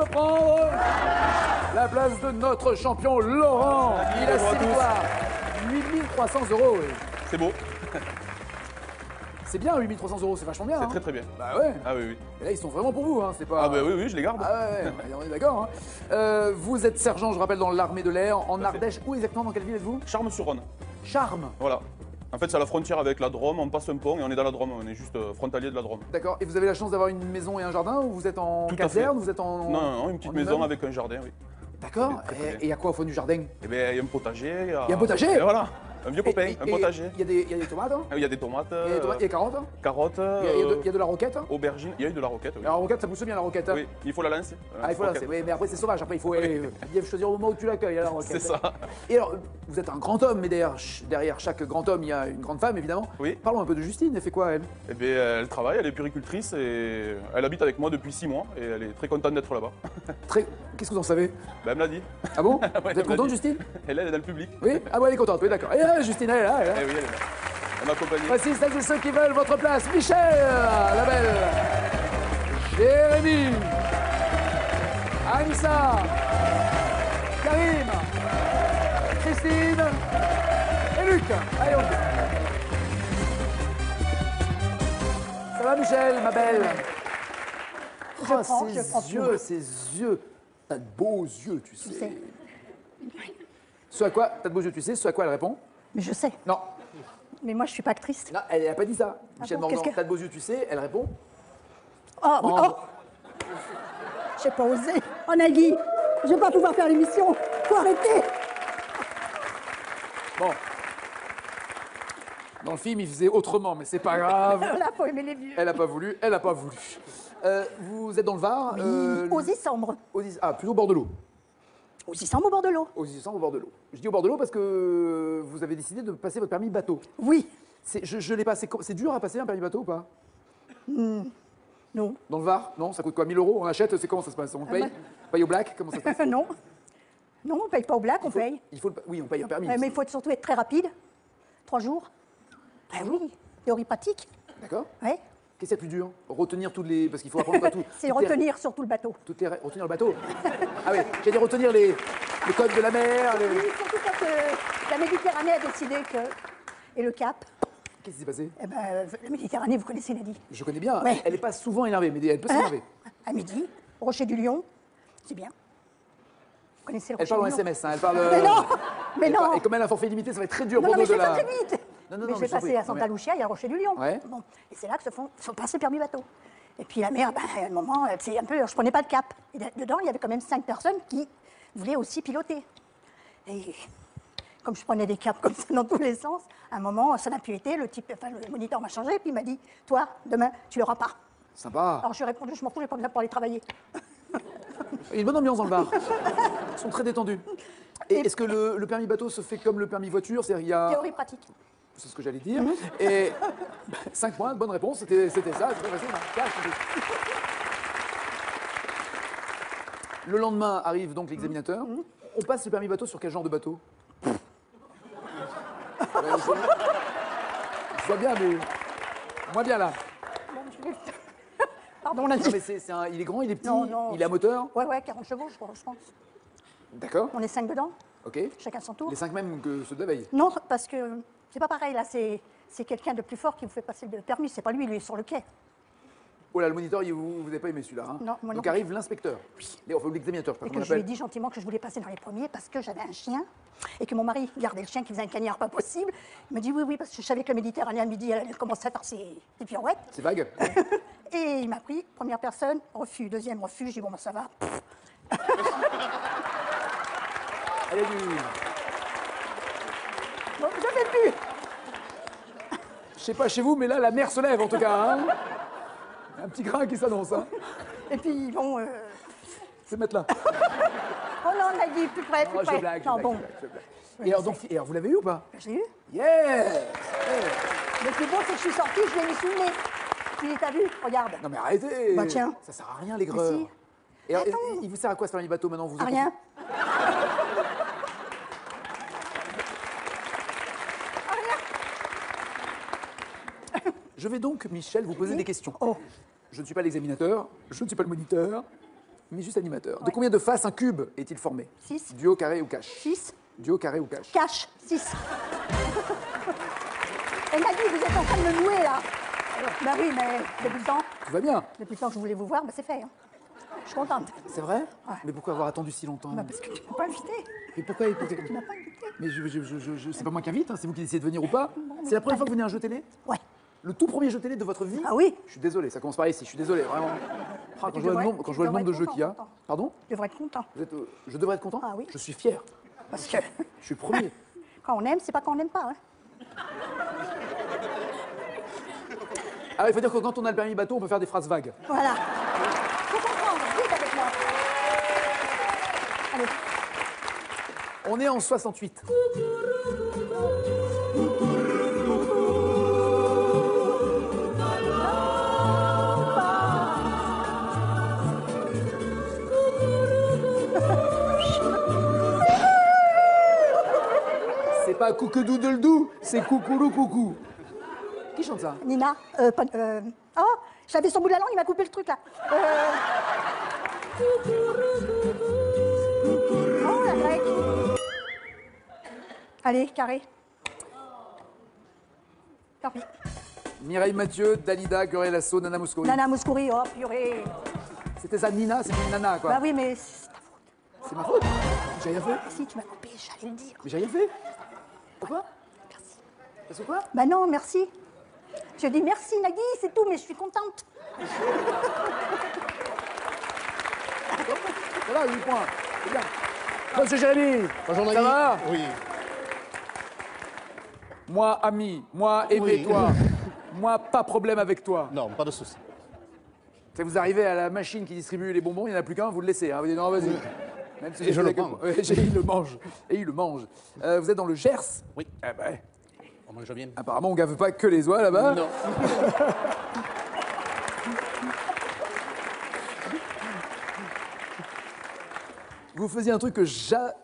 reprendre la place de notre champion Laurent. Il a 6 victoires. 8300 €. Oui. C'est beau. C'est bien, 8300 €, c'est vachement bien. C'est hein. très très bien. Bah ouais. Ah oui, oui. Et là, ils sont vraiment pour vous, hein. C'est pas. Ah bah oui, oui, je les garde. Ah ouais, on est d'accord. Hein. Vous êtes sergent, je rappelle, dans l'armée de l'air, en Ardèche. Où exactement, dans quelle ville êtes-vous? Charmes-sur-Rhône. Charmes. Voilà. En fait, c'est à la frontière avec la Drôme, on passe un pont et on est dans la Drôme, on est juste frontalier de la Drôme. D'accord. Et vous avez la chance d'avoir une maison et un jardin ou vous êtes en Tout à caserne, fait. vous êtes en. Non, non, non, une petite en maison immeuble avec un jardin, oui. D'accord. Très, très bien. Et il y a quoi au fond du jardin? Eh bien, il y a un potager. Il y a un potager. Et voilà, un vieux copain, un potager. Il y a des tomates. Hein. Il y a des tomates, Il y a des tomates, il y a des carottes. carottes, Il y a de la roquette. aubergines. Il y a eu de la roquette, oui. La roquette, ça pousse bien la roquette. Oui, il faut la lancer. Ah, il faut lancer. Oui, mais après c'est sauvage. Après il faut bien choisir au moment où tu l'accueilles, la roquette. C'est ça. Et alors, vous êtes un grand homme, mais derrière chaque grand homme, il y a une grande femme, évidemment. Oui. Parlons un peu de Justine. Elle fait quoi, elle? Eh bien, elle travaille, elle est puéricultrice et elle habite avec moi depuis 6 mois et elle est très contente d'être là-bas. Qu'est-ce que vous en savez? Ben, elle me l'a dit. Ah bon? Ouais, Vous elle êtes me l'a contente, dit. Justine? Elle est dans le public. Oui? Ah bon, elle est contente, oui, d'accord. Et là, Justine, elle est là, elle est là. Eh oui, elle est là. Elle m'accompagne. Voici celles et ceux qui veulent votre place. Michel, la belle. Jérémy. Anissa. Karim. Christine. Et Luc. Allez, on y va. Ça va, Michel, ma belle? Oh, ses yeux. T'as de beaux yeux, tu sais. Je sais. Ce à quoi, t'as de beaux yeux, tu sais, ce à quoi elle répond? Mais je sais. Non. Mais moi, je suis pas actrice. Non, elle n'a pas dit ça. Michel bon, Morgan, qu'est-ce que- t'as de beaux yeux, tu sais, elle répond. Oh, oui, oh. J'ai pas osé. Oh, Nagui, je vais pas pouvoir faire l'émission. Faut arrêter. Bon. Dans le film, il faisait autrement, mais c'est pas grave. Là, faut aimer les vieux. Elle a pas voulu, elle a pas voulu. Vous êtes dans le Var Aux Isambres. Ah, plutôt au bord de l'eau. Aux Isambres au bord de l'eau. Aux Isambres, au bord de l'eau. Je dis au bord de l'eau parce que vous avez décidé de passer votre permis bateau. Oui. Je l'ai passé. C'est dur à passer un permis bateau ou pas? Non. Dans le Var? Non, ça coûte quoi? 1000 €? On achète? C'est comment ça se passe? On paye? bah. On paye au black? Comment ça se passe? Non. Non, on paye pas au black, on paye. Oui, on paye un permis. Ouais, mais il faut surtout être très rapide. 3 jours. Ah oui. Théorie pratique. D'accord. Ouais. Qu'est-ce qu'il y a de plus dur? Retenir toutes les. Parce qu'il faut apprendre à tout. C'est retenir surtout le bateau. Retenir le bateau? Ah oui, j'ai dit retenir les codes de la mer. Oui, surtout quand la Méditerranée a décidé que. Et le Cap. Qu'est-ce qui s'est passé? Eh ben, la Méditerranée, vous connaissez Nadie. Je connais bien. Ouais. Elle n'est pas souvent énervée, mais elle peut s'énerver. À midi, Rocher du Lion, c'est bien. Vous connaissez le Elle Rocher parle en du Lion? SMS, hein, elle parle. Mais non. Mais elle non. parle- Et comme elle a un forfait illimité, ça va être très dur Non, pour non, nous mais de je vais la. pas très vite. Non, non, mais non, je mais vais je t'en passer prie. à Santa Lucia, il y a le Rocher du Lion. Ouais. Bon. Et c'est là que se font passer le permis bateau. Et puis la mer, à un moment, c'est un peu, je prenais pas de cap. Et dedans, il y avait quand même 5 personnes qui voulaient aussi piloter. Et comme je prenais des caps comme ça dans tous les sens, à un moment, ça n'a plus été. Le moniteur m'a changé, puis il m'a dit, toi, demain, tu l'auras pas. Sympa. Alors je lui ai répondu, je m'en fous, j'ai pas besoin pour aller travailler. Il y a une bonne ambiance dans le bar. Ils sont très détendus. Et est-ce que le permis bateau se fait comme le permis voiture? C'est-à-dire, il y a. Théorie pratique. C'est ce que j'allais dire. Et 5 points, bonne réponse, c'était ça, c'est très facile. Cash, Le lendemain arrive donc l'examinateur. On passe le permis bateau sur quel genre de bateau? Je vois bien, mais moins bien là. Pardon, on a Non, dit. mais il est grand, il est petit, Non. il est à moteur. Ouais, 40 chevaux, je pense. D'accord, On est 5 dedans, ok. chacun son tour. Les 5 mêmes que ceux de la veille. Non, parce que c'est pas pareil, là, c'est quelqu'un de plus fort qui vous fait passer le permis, c'est pas lui, lui est sur le quai. Oh là, le moniteur, vous n'avez pas aimé celui-là. Hein. Non, moi non donc plus. arrive l'inspecteur. Oui. Enfin, l'examinateur, je sais Et pas que comment on je lui ai l'appelle. dit gentiment que je voulais passer dans les premiers parce que j'avais un chien et que mon mari gardait le chien qui faisait un cagnard pas possible. Il m'a dit oui, parce que je savais que le Méditerranée à midi, elle commençait à faire ses pirouettes. C'est vague. Et il m'a pris, première personne, refus, deuxième refus, j'ai dit bon, ben, ça va. Allez, du. Bon, je fais plus. Je sais pas chez vous, mais là, la mer se lève en tout cas. Hein. Il y a un petit grain qui s'annonce. Hein. Et puis, bon. C'est mettre là. Oh non, on a dit plus près, plus Oh, près. je blague, je non, blague, bon. je blague, je blague. Et alors, donc, vous l'avez eu ou pas? J'ai eu. Yeah. Le plus beau, c'est que je suis sortie, je l'ai mis sous le nez. Tu t'as vu? Regarde. Non mais arrêtez. Bah, tiens. Ça sert à rien, les greurs. si. Et alors, Attends. il vous sert à quoi ce permis bateau maintenant vous À rien. Je vais donc, Michel, vous poser Oui. des questions. Oh. Je ne suis pas l'examinateur, je ne suis pas le moniteur, mais juste animateur. De combien de faces un cube est-il formé? 6. Duo, carré ou cache? 6. Duo, carré ou cache? Cache. 6. Elle m'a dit, vous êtes en train de me nouer là. Bah oui, mais depuis le temps, Tout va bien. que je voulais vous voir, bah c'est fait. Hein. Je suis contente. C'est vrai? Ouais. Mais pourquoi avoir attendu si longtemps? Bah parce que tu m'as pas invité. Mais pourquoi Tu m'as pas invité. Mais c'est pas moi qui invite, hein, c'est vous qui décidez de venir ou pas. C'est la première fois que vous venez à un jeu télé? Ouais. Le tout premier jeu télé de votre vie? Ah oui. Je suis désolé, ça commence par ici, je suis désolé, vraiment. Ah, quand je vois le nombre, tu devrais de être jeux qu'il y a. content. Pardon? Tu devrais être content. Je devrais être content? Ah oui. Je suis fier. Parce que Je suis premier. quand on aime, c'est pas quand on n'aime pas. Hein. Ah, il faut dire que quand on a le permis bateau, on peut faire des phrases vagues. Voilà. Faut comprendre. Vite avec moi. Allez. On est en 68. C'est pas coucou-doudle-dou, c'est coucou-coucou. Qui chante ça? Nina. Oh, j'avais son bout de la langue, il m'a coupé le truc là. Oh, la grecque. Allez, carré. Tant pis. Mireille Mathieu, Dalida, Gurel Lasso, Nana Mouskouri. Nana Mouskouri, oh purée. C'était ça, Nina, c'était une nana, quoi. Bah oui, mais c'est ta faute. C'est ma faute. J'ai rien fait. Si, tu m'as coupé, j'allais le dire. Mais j'ai rien fait. Pourquoi? Merci. Parce que quoi? Bah non, merci. Je dis merci Nagui, c'est tout, mais je suis contente. Voilà, 8 points. C'est bien. Monsieur Jérémy. Bonjour Ça Nagui. va? Oui. Moi, ami. Moi, aimez-toi. Moi, pas problème avec toi. Non, pas de souci. Si vous arrivez à la machine qui distribue les bonbons, il n'y en a plus qu'un, vous le laissez. Hein. Vous dites non, vas-y. Même si Et je le quelques- prends. Ouais, il le mange. Et il le mange. Vous êtes dans le Gers? Oui. Eh ben, On mange bien. apparemment, on gave pas que les oies là-bas. Non. Vous faisiez un truc que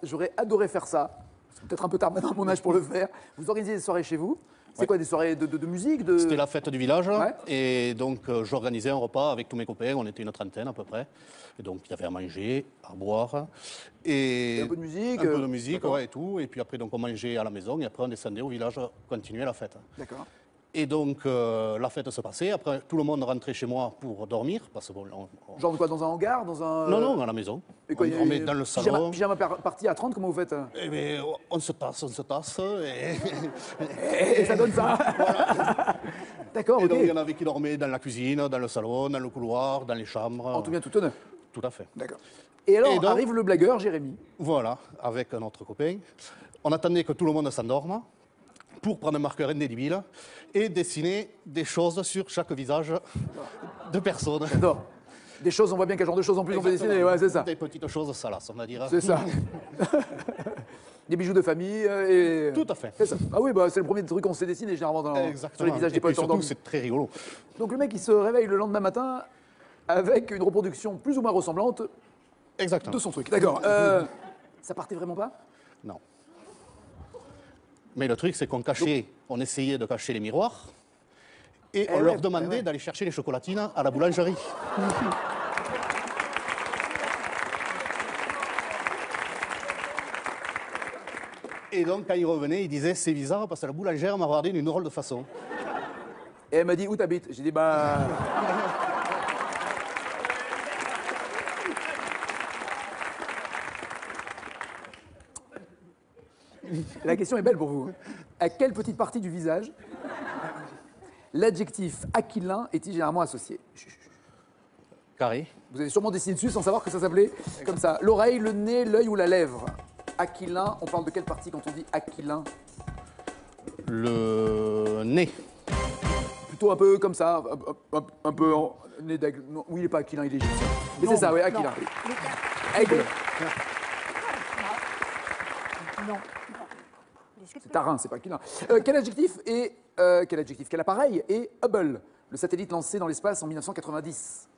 j'aurais adoré faire ça. C'est peut-être un peu tard maintenant à mon âge pour le faire. Vous organisez des soirées chez vous. C'est Ouais. quoi, des soirées de musique C'était la fête du village. Ouais. Et donc, j'organisais un repas avec tous mes copains. On était une trentaine à peu près. Et donc, il y avait à manger, à boire. Et Un peu de musique, Un peu de musique, d'accord. ouais, et tout. Et puis après, donc, on mangeait à la maison. Et après, on descendait au village, continuer la fête. D'accord. Et donc, la fête se passait. Après, tout le monde rentrait chez moi pour dormir. Parce que, bon, Genre quoi, dans un hangar, dans un... Non, à la maison. Et quoi, On met dans le salon. Pyjama party à 30, comment vous faites? Eh bien, on se tasse. Et ça donne ça. D'accord, Et ok. donc, il y en avait qui dormaient dans la cuisine, dans le salon, dans le couloir, dans les chambres. En tout bien, tout honneur. Tout à fait. D'accord. Et alors, Et donc- arrive le blagueur, Jérémy. Voilà, avec un autre copain. On attendait que tout le monde s'endorme pour prendre un marqueur indélébile et dessiner des choses sur chaque visage de personnes. Non. Des choses, on voit bien quel genre de choses en plus on peut dessiner. Ouais, c'est ça. Des petites choses salaces, on va dire. C'est ça. Des bijoux de famille et... Tout à fait. C'est ça. Ah oui, bah, c'est le premier truc qu'on s'est dessiné généralement sur Exactement. les visages Et des puis potes surtout, endormis. c'est très rigolo. Donc le mec, il se réveille le lendemain matin avec une reproduction plus ou moins ressemblante Exactement. de son truc. D'accord. Ça partait vraiment pas? Non. Mais le truc, c'est qu'on cachait, on essayait de cacher les miroirs et on ouais, leur demandait ouais. d'aller chercher les chocolatines à la boulangerie. Et donc, quand ils revenaient, ils disaient c'est bizarre parce que la boulangère m'a regardé d'une drôle de façon. Et elle m'a dit, où t'habites? J'ai dit, bah... La question est belle pour vous. À quelle petite partie du visage l'adjectif aquilin est-il généralement associé? Carré. Vous avez sûrement dessiné dessus sans savoir que ça s'appelait comme ça. L'oreille, le nez, l'œil ou la lèvre. Aquilin, on parle de quelle partie quand on dit aquilin? Le nez. Plutôt un peu comme ça, un peu en nez d'aigle. Non, oui, il n'est pas aquilin, il est égyptien. Mais c'est ça, oui, aquilin. Non. Aigle. Non. C'est tarin, c'est pas aquilin. Quel adjectif, quel appareil est Hubble, le satellite lancé dans l'espace en 1990?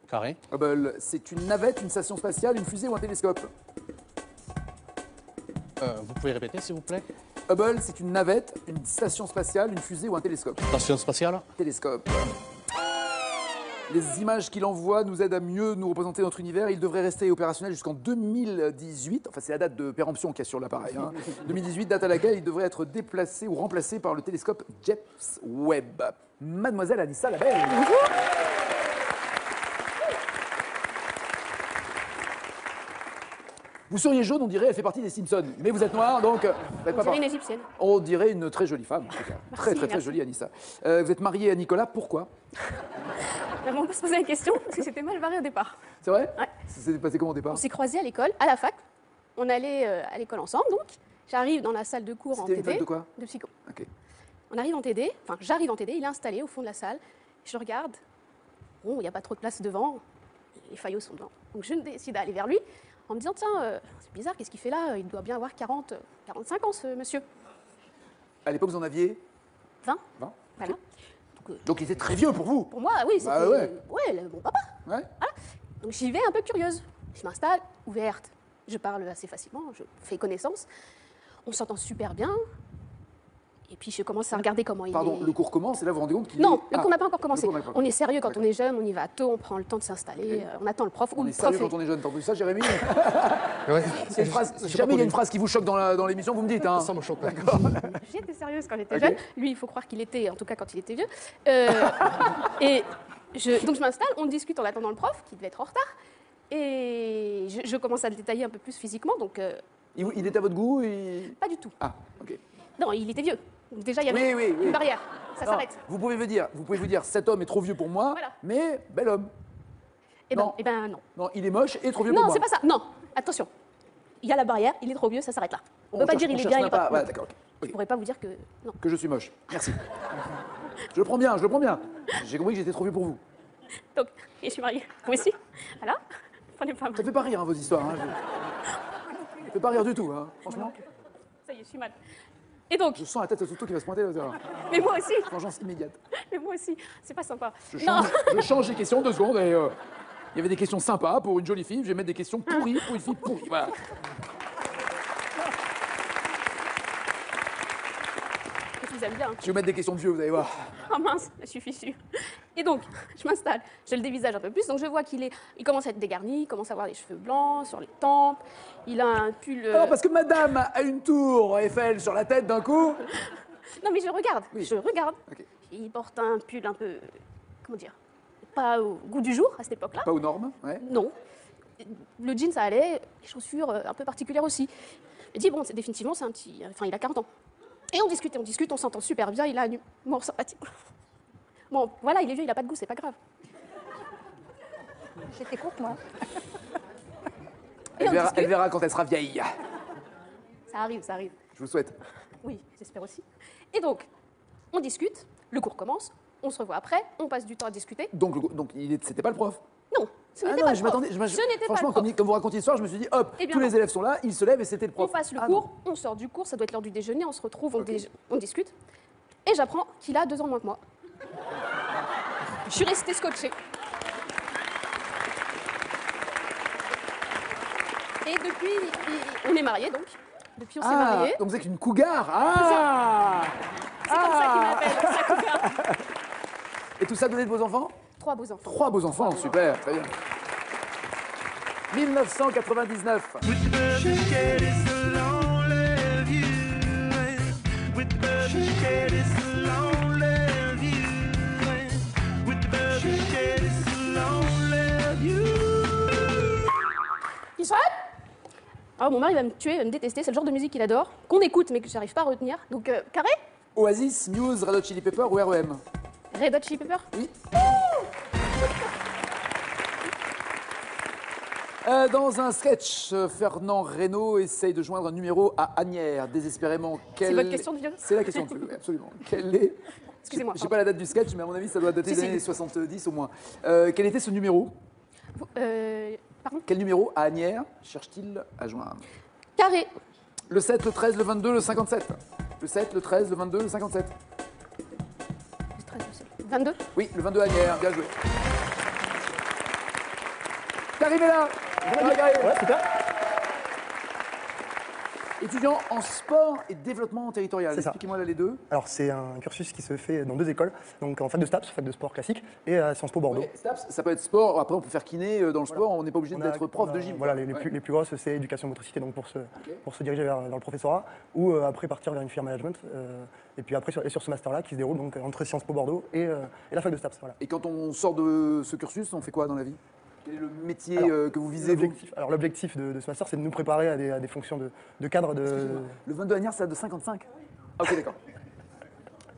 Carré. Hubble, c'est une navette, une station spatiale, une fusée ou un télescope? Vous pouvez répéter, s'il vous plaît? Hubble, c'est une navette, une station spatiale, une fusée ou un télescope? Station spatiale. Télescope. Les images qu'il envoie nous aident à mieux nous représenter notre univers. Il devrait rester opérationnel jusqu'en 2018. Enfin, c'est la date de péremption qu'il y a sur l'appareil. 2018, date à laquelle il devrait être déplacé ou remplacé par le télescope James Webb. Mademoiselle Anissa Labelle. Vous seriez jaune, on dirait, elle fait partie des Simpsons. Mais vous êtes noir, donc vous n'êtes pas dirait une égyptienne. On dirait une très jolie femme, en tout cas. Très jolie, Anissa. Vous êtes mariée à Nicolas, pourquoi? On peut se poser la question, parce que c'était mal barré au départ. C'est vrai? Ouais. Ça s'est passé comment au départ? On s'est croisés à l'école, à la fac. On allait à l'école ensemble, donc. J'arrive dans la salle de cours en C'était une TD. fac de quoi? De psycho. Ok. On arrive en TD, enfin j'arrive en TD, il est installé au fond de la salle. Je regarde, bon, il n'y a pas trop de place devant, les faillots sont devant. Donc je décide d'aller vers lui en me disant, tiens, c'est bizarre, qu'est-ce qu'il fait là? Il doit bien avoir 40, 45 ans, ce monsieur. À l'époque, vous en aviez 20. 20. Voilà. Donc il était très vieux pour vous? Pour moi, oui, c'était Bah ouais. mon papa. Ouais. Donc j'y vais un peu curieuse. Je m'installe, ouverte. Je parle assez facilement, je fais connaissance. On s'entend super bien. Et puis je commence à regarder comment il Pardon, est. le cours commence et là vous vous rendez compte qu'il est... Non, le cours n'a pas encore commencé. le cours n'a pas On est sérieux quand D'accord. on est jeune, on y va tôt, on prend le temps de s'installer, on attend le prof. On est sérieux quand on est jeune, t'as entendu ça, Jérémy? Ouais. C'est une phrase, si jamais il y a une phrase qui vous choque dans l'émission, vous me dites. Hein. Ça me choque. J'étais sérieuse quand j'étais Ok. jeune. Lui, il faut croire qu'il était, en tout cas quand il était vieux. Donc je m'installe, on discute en attendant le prof, qui devait être en retard. Et je commence à le détailler un peu plus physiquement, donc Il était à votre goût pas du tout. Ah, ok. Non, il était vieux. Donc déjà, il y avait Oui. une barrière. Ça Non, s'arrête. vous pouvez vous dire, cet homme est trop vieux pour moi, Voilà. mais bel homme. Non. Eh ben non. Non, il est moche et trop vieux pour Non, moi. c'est pas ça. Non, attention. Il y a la barrière, il est trop vieux, ça s'arrête là. On ne peut pas dire il est bien, il est pas. Voilà, d'accord. ok. Je Ok. pourrais pas vous dire que non. Que je suis moche. Merci. Je le prends bien, je le prends bien. J'ai compris que j'étais trop vieux pour vous. Donc, et je suis mariée. Vous aussi. Voilà. Prenez pas mal. Ça fait pas rire, hein, vos histoires. Hein. Ça fait pas rire du tout, hein. Franchement. Ça y est, je suis mal. Et donc, Je sens la tête de Toto qui va se pointer là. mais moi aussi. Vengeance immédiate. Mais moi aussi. C'est pas sympa. Je Non. change les questions 2 secondes et il y avait des questions sympas pour une jolie fille. Je vais mettre des questions pourries pour une fille pourrie. Voilà. Je vous aime bien. Je vais mettre des questions de vieux, vous allez voir. Oh mince, je suis fichue. Et donc, je m'installe, je le dévisage un peu plus, donc je vois il commence à être dégarni, il commence à avoir les cheveux blancs sur les tempes, il a un pull... Alors, parce que madame a une tour Eiffel sur la tête d'un coup. Non mais je regarde, Oui. je regarde. Ok. Il porte un pull un peu, comment dire, pas au goût du jour à cette époque-là. Pas aux normes, ouais. Non. Le jean, ça allait, les chaussures un peu particulières aussi. Je dis, bon, définitivement, c'est un petit... Enfin, il a 40 ans. Et on discute, on s'entend super bien, il a un humour sympathique. Bon, voilà, il est vieux, il a pas de goût, c'est pas grave. J'étais courte, moi. Et on discute. Elle verra quand elle sera vieille. Ça arrive, ça arrive. Je vous souhaite. Oui, j'espère aussi. Et donc, on discute, le cours commence, on se revoit après, on passe du temps à discuter. Donc c'était pas le prof. Non, ce n'était non, pas le je prof. m'attendais. Ce n'était pas Franchement, le prof. comme vous racontiez l'histoire, je me suis dit, hop, Eh bien tous non. les élèves sont là, ils se lèvent et c'était le On prof. passe le Ah, cours, non. on sort du cours, ça doit être l'heure du déjeuner, on se retrouve, on discute. Et j'apprends qu'il a 2 ans de moins que moi. Je suis restée scotchée. Et depuis, on est mariés donc. Depuis, on s'est Ah, mariés. donc vous êtes une cougar. Ah C'est comme ça qu'il m'appelle, ça cougar. Et tout ça donné de vos enfants? 3 beaux enfants. 3 beaux enfants, super, très bien. 1999. Israël. Alors mon mari va me tuer, va me détester, c'est le genre de musique qu'il adore, qu'on écoute mais que j'arrive pas à retenir. Donc carré, Oasis, Muse, Red Hot Chili Pepper ou REM? Red Hot Chili Pepper. Oui. Dans un sketch, Fernand Reynaud essaye de joindre un numéro à Asnières, désespérément. C'est votre question de vieux? C'est la question de vieux, oui, absolument. Quel est... Excusez-moi, J'ai pas la date du sketch, mais à mon avis, ça doit dater Si, des si. années 70 au moins. Quel était ce numéro? Pardon. Quel numéro à Asnières cherche-t-il à joindre? Carré. Le 7, le 13, le 22, le 57. Le 7, le 13, le 22, le 57. 22. Oui, le 22 à Asnières, bien joué. Karim est là. Bonjour, Karim. Ouais, super. Étudiant en sport et développement territorial. C'est ça. Expliquez-moi là les deux. Alors, c'est un cursus qui se fait dans 2 écoles, donc en fac de STAPS, fac de sport classique, et à Sciences Po Bordeaux. Ouais, STAPS, ça peut être sport. Après, on peut faire kiné dans le sport. On n'est pas obligé On a- d'être prof on a- de gym. Voilà, quoi. les Ouais. plus grosses, c'est éducation motricité, donc pour se diriger vers le professorat, ou après partir vers une filière management, et puis après sur ce master-là qui se déroule donc entre Sciences Po Bordeaux et la fac de STAPS. Voilà. Et quand on sort de ce cursus, on fait quoi dans la vie? Quel est le métier Alors, que vous visez, vous? L'objectif de ce master, c'est de nous préparer à des fonctions de cadre de. Le 22 Agnières, ça date de 55. Ah, ok, d'accord.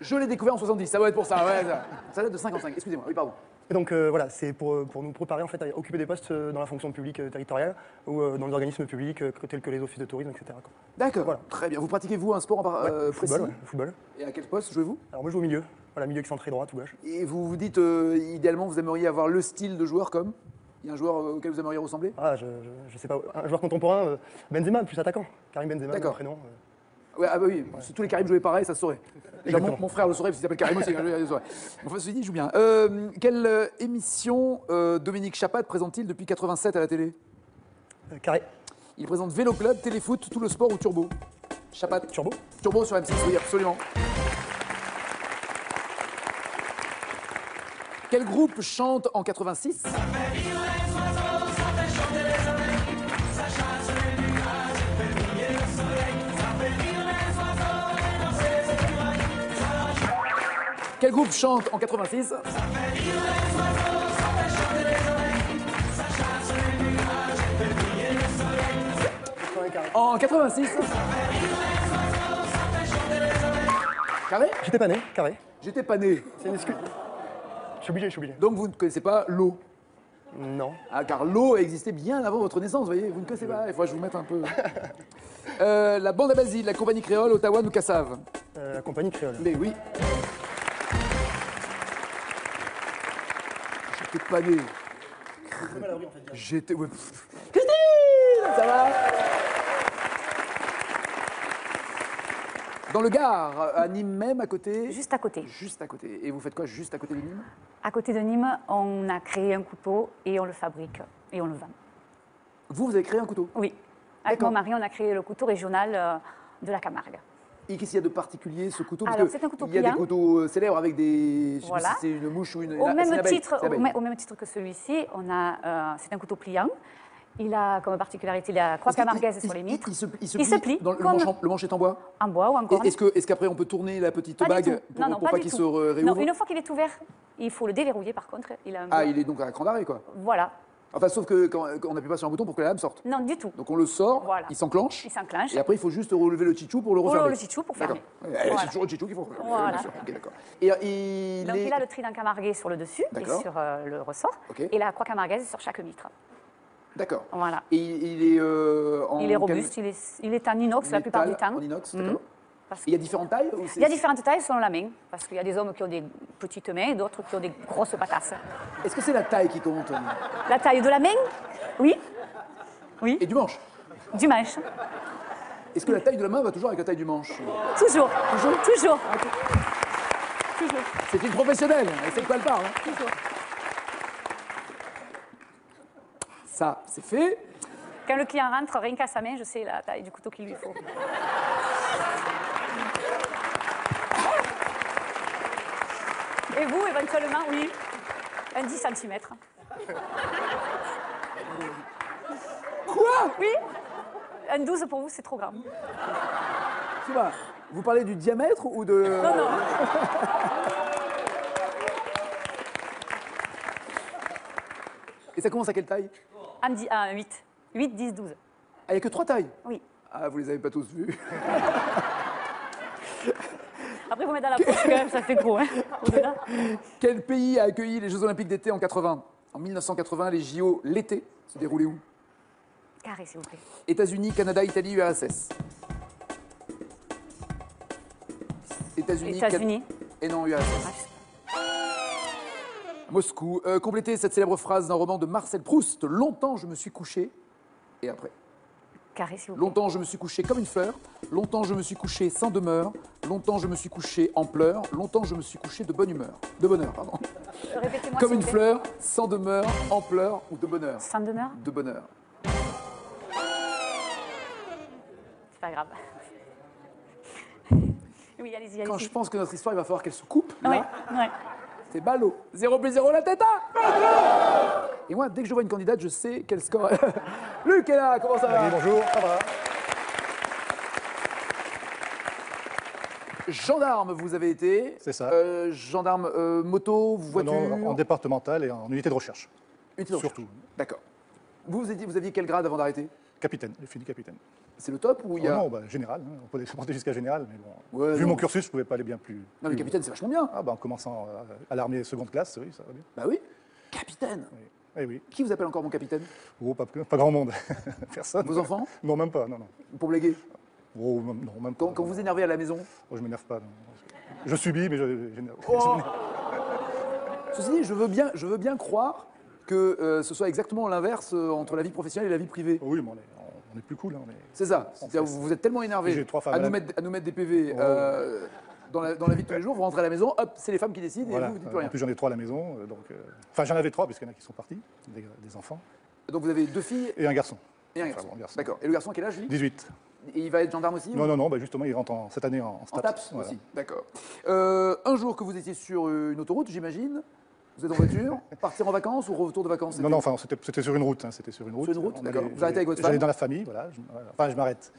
Je l'ai découvert en 70, ça va être pour ça. Ouais, ça date de 55, excusez-moi, oui, pardon. Et donc voilà, c'est pour nous préparer en fait à occuper des postes dans la fonction publique territoriale ou dans les organismes publics tels que les offices de tourisme, etc. quoi. D'accord, Voilà. très bien. Vous pratiquez-vous un sport en Le précis? football, le football. Et à quel poste jouez-vous? Alors moi je joue au milieu, voilà, milieu excentré droite ou gauche. Et vous vous dites, idéalement, vous aimeriez avoir le style de joueur comme? Il y a un joueur auquel vous aimeriez ressembler? Ah, je sais pas, un joueur contemporain, Benzema, plus attaquant. Karim Benzema, D'accord. le prénom. Ouais, ah bah oui, si tous les Karim jouaient pareil, ça se saurait. Déjà, Exactement. mon frère le saurait, parce qu'il s'appelle Karim aussi, il le saurait. Enfin, ceci dit, il joue bien. Quelle émission Dominique Chapat présente-t-il depuis 87 à la télé? Carré. Il présente Vélo Club, Téléfoot, Tout le Sport ou Turbo? Chapat. Turbo. Turbo sur M6, oui, absolument. Quel groupe chante en 86? Quel groupe chante en 86? En 86? Carré? J'étais pas né, carré. J'étais pas né. C'est une excuse. Je suis obligé. Donc vous ne connaissez pas l'eau. Non. Ah, car l'eau existait bien avant votre naissance, vous voyez, vous ne connaissez pas, il faut que je vous mette un peu. La bande à Basile, la compagnie créole, Ottawa ou Cassave? La compagnie créole. Mais oui. J'étais pas né. J'étais... ouais. Christine, ça va? Dans le Gard, à Nîmes même, à côté? Juste à côté. Juste à côté. Et vous faites quoi juste à côté de Nîmes? À côté de Nîmes, on a créé un couteau et on le fabrique et on le vend. Vous avez créé un couteau? Oui. Avec D'accord. mon mari, on a créé le couteau régional de la Camargue. Et qu'est-ce qu'il y a de particulier, ce couteau? Parce Alors, que c'est un couteau il y a des pliant. couteaux célèbres avec des... Je sais Voilà. pas si c'est une mouche ou une... Au c'est même une abeille, titre, c'est l'abeille. au même titre que celui-ci, c'est un couteau pliant. Il a comme particularité la croix Est-ce qu'il- camarguaise il- sur les mitres. Il se Il se plie dans le, comme- le manche est en bois? En bois ou en corne. Est-ce qu'après on peut tourner la petite Pas du bague tout. Non, non, pour pas pas du qu'il tout. se réouvre? Non, une fois qu'il est ouvert, il faut le déverrouiller par contre. Il a un Ah, bout- il est donc à cran d'arrêt, quoi. Voilà. Enfin, sauf que quand on n'appuie pas sur un bouton pour que la lame sorte. Non, du tout. Donc on le sort, Voilà. il s'enclenche, Il s'enclenche. et après il faut juste relever le chichou pour le Pour refermer. le chichou pour D'accord. fermer. C'est Voilà. toujours le chichou qu'il faut refermer. Voilà. Bien sûr. Ok, d'accord. Et Donc il a le trident camarguais sur le dessus et D'accord. sur le ressort. Ok. Et la croix camarguaise sur chaque mitre. D'accord. Voilà. Et il est en... Il est robuste, il est en inox la plupart du temps. En inox, Mhm. d'accord. Parce Et il y a différentes tailles ou c'est- Il y a différentes tailles selon la main, parce qu'il y a des hommes qui ont des petites mains et d'autres qui ont des grosses patasses. Est-ce que c'est la taille qui compte? La taille de la main, oui, oui, Et du manche? du manche, Est-ce que la taille de la main va toujours avec la taille du manche? toujours, toujours. C'est une professionnelle, elle sait de quoi elle parle. hein. Ça, c'est fait. Quand le client rentre, rien qu'à sa main, je sais la taille du couteau qu'il lui faut. Et vous, éventuellement, oui, un 10 cm. Quoi? Oui, un 12 pour vous, c'est trop grand. Tu vois, vous parlez du diamètre ou de... Non, non. Et ça commence à quelle taille? Un 8. 8, 10, 12. Ah, il n'y a que 3 tailles? Oui. Ah, vous les avez pas tous vus. Après, vous mettez dans la poche, quand même, ça fait gros. Hein, au-delà. Quel pays a accueilli les Jeux Olympiques d'été en 80? En 1980, les JO l'été se déroulaient où? Carré, s'il vous plaît. États-Unis, Canada, Italie, URSS. États-Unis. États-Unis. Et non, URSS. Moscou. Complétez cette célèbre phrase d'un roman de Marcel Proust. Longtemps je me suis couché. Et après. Carré, s'il vous plaît. Longtemps je me suis couché comme une fleur. Longtemps je me suis couché sans demeure. Longtemps je me suis couché en pleurs. Longtemps je me suis couché de bonne humeur. De bonheur, pardon. Répétez-moi, Comme s'il une vous plaît. fleur, sans demeure, en pleurs ou de bonheur. Sans demeure. De bonheur. C'est pas grave. Oui, allez-y, Quand allez-y. je pense que notre histoire, il va falloir qu'elle se coupe, Ouais, là, ouais. c'est ballot. 0 plus 0 la tête. Et moi, dès que je vois une candidate, je sais quel score. Luc est là, comment ça va? Oui, bonjour, ça va. Gendarme, vous avez été. C'est ça. Gendarme, moto, voiture. Non, en départemental et en unité de recherche. Unité de recherche. Surtout. D'accord. Vous aviez quel grade avant d'arrêter? Capitaine, j'ai fini capitaine. C'est le top ou il y a... Non, bah, général, hein, on peut monter jusqu'à général, mais bon. Ouais, vu non. mon cursus, je ne pouvais pas aller bien plus. Non, mais plus capitaine, c'est vachement bien. Ah, bah, en commençant à l'armée seconde classe, oui, ça va bien. Bah oui. Capitaine. Oui. Eh oui. Qui vous appelle encore mon capitaine? Oh, pas grand monde. Personne. Vos enfants? Non, même pas, non. Pour blaguer. Oh, non, même pas. Quand vous énervez à la maison. Oh, je m'énerve pas. Non. Je subis, mais j'énerve. Oh. Ceci dit, je veux bien croire que ce soit exactement l'inverse entre la vie professionnelle et la vie privée. Oui, mais on est plus cool. Hein, C'est ça. C'est-à-dire, vous êtes tellement énervé J'ai 3 femmes à à nous la- mettre des PV dans la vie de tous les jours. Vous rentrez à la maison, hop, c'est les femmes qui décident Voilà. et vous dites plus En rien. plus, j'en ai 3 à la maison. Enfin, j'en avais 3, puisqu'il y en a qui sont partis, des enfants. Donc vous avez 2 filles Et un garçon. et un garçon. Enfin, bon, garçon. D'accord. Et le garçon, quel âge lui? 18. Et il va être gendarme aussi? Non, bah, justement, il rentre cette année en En STAPS. TAPS Voilà. aussi. D'accord. Un jour que vous étiez sur une autoroute, j'imagine. Vous êtes en voiture, partir en vacances ou retour de vacances? Non, enfin, c'était sur une route. Hein, c'était sur une route. Sur une route, On d'accord. allait- Vous arrêtez avec votre J'allais femme? dans la famille, voilà. Enfin, je m'arrête.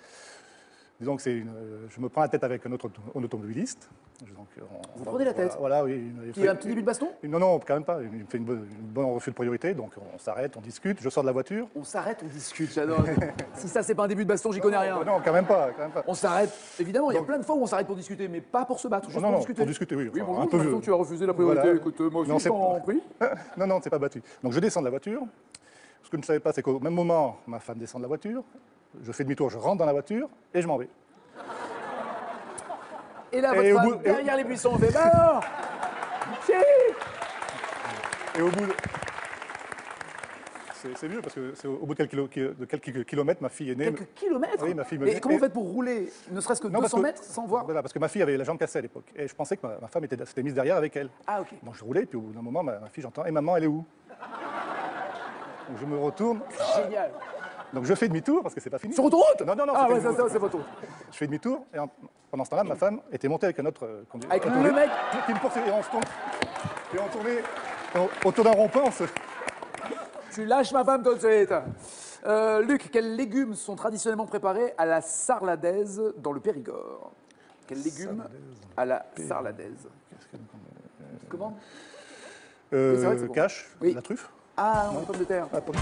Disons que je me prends la tête avec un automobiliste. Donc, Vous prenez la tête? Voilà, oui. Qui a un petit début de baston? Non, quand même pas. Il me fait une bonne refus de priorité. Donc, on s'arrête, on discute. Je sors de la voiture. On s'arrête, on discute, j'adore. Si ça, c'est pas un début de baston, j'y connais rien. Non, quand même pas. On s'arrête, évidemment, il y a plein de fois où on s'arrête pour discuter, mais pas pour se battre, juste Non, pour discuter. pour discuter, oui. Oui, Enfin, bonjour, un j'ai peu l'impression que tu as refusé la priorité. Voilà. Écoute, moi aussi, Non, je c'est t'en pas- prie. Non, c'est pas battu. Donc, je descends de la voiture. Ce que je ne savais pas, c'est qu'au même moment, ma femme descend de la voiture. Je fais demi-tour, je rentre dans la voiture et je m'en vais. Et là, Et votre au femme, bout- derrière les buissons, on fait bah alors chérie. Et au bout de... C'est mieux parce que c'est au bout de quelques kilomètres, ma fille est née. Quelques kilomètres. Oui, ma fille me Et dit- comment et- vous faites pour rouler, ne serait-ce que Non, parce 200 que- mètres, sans voir? Voilà, parce que ma fille avait la jambe cassée à l'époque. Et je pensais que ma femme s'était mise derrière avec elle. Ah, ok. Donc je roulais, puis au bout d'un moment, ma fille, j'entends, et maman, elle est où? Donc je me retourne. Génial. Donc je fais demi-tour parce que c'est pas fini. Sur autoroute? Non, Ah, c'était ouais, une- ça, c'est votre route. Je fais demi-tour et pendant ce temps-là, ma femme était montée avec un autre Avec conducteur. le mec. Qui me poursuivait. Et on se tourne. Et on tournait autour d'un rond-point. Tu lâches ma femme tout de suite. Luc, quels légumes sont traditionnellement préparés à la sarladaise dans le Périgord? Quels légumes à la sarladaise? Comment? c'est vrai que c'est bon. Cache, Oui. la truffe. Ah non, pommes de terre. Ah, pomme.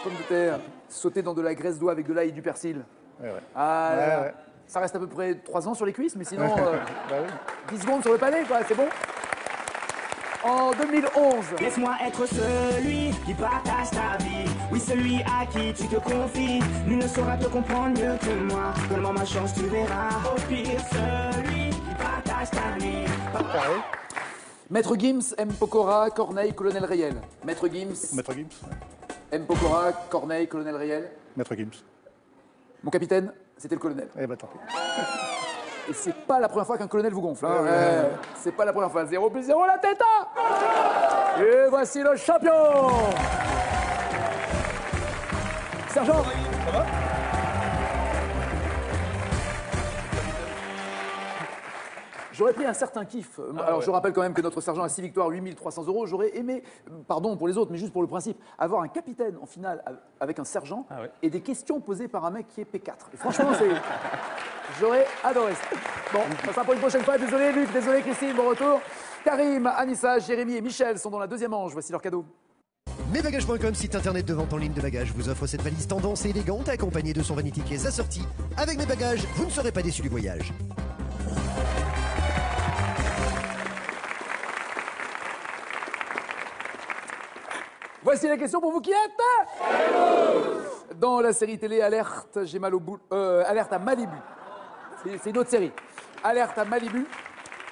Pommes de terre, sautées dans de la graisse d'oie avec de l'ail et du persil. Ouais. Ah, là, là. Ouais. Ça reste à peu près 3 ans sur les cuisses, mais sinon, Bah oui. 10 secondes sur le palais, quoi, c'est bon. En 2011, Laisse-moi être celui qui partage ta vie. Oui, celui à qui tu te confies. Nul ne saura te comprendre mieux que moi. Donne-moi ma chance, tu verras. Au pire, celui qui partage ta vie. Carré. Maître Gims, M. Pokora, Corneille, Colonel Riel. Maître Gims, Maître Gims. M. Pokora, Corneille, Colonel Riel. Maître Gims. Mon capitaine, c'était le colonel. Eh ben tant pis. Et c'est pas la première fois qu'un colonel vous gonfle. Hein. Ouais. C'est pas la première fois. 0 plus 0 la tête. Et voici le champion. Sergent. J'aurais pris un certain kiff. Alors, je rappelle quand même que notre sergent a 6 victoires, 8300 €. J'aurais aimé, pardon pour les autres, mais juste pour le principe, avoir un capitaine en finale avec un sergent et des questions posées par un mec qui est P4. Et franchement, j'aurais adoré ça. Bon, ça sera pour une prochaine fois. Désolé Luc, désolé Christine, bon retour. Karim, Anissa, Jérémy et Michel sont dans la deuxième manche. Voici leur cadeau. Mesbagages.com, site internet de vente en ligne de bagages, vous offre cette valise tendance et élégante accompagnée de son vanity case assorti. Avec mes bagages, vous ne serez pas déçus du voyage. Voici la question pour vous qui êtes. Dans la série télé Alerte, j'ai mal au bout. Alerte à Malibu. C'est une autre série. Alerte à Malibu.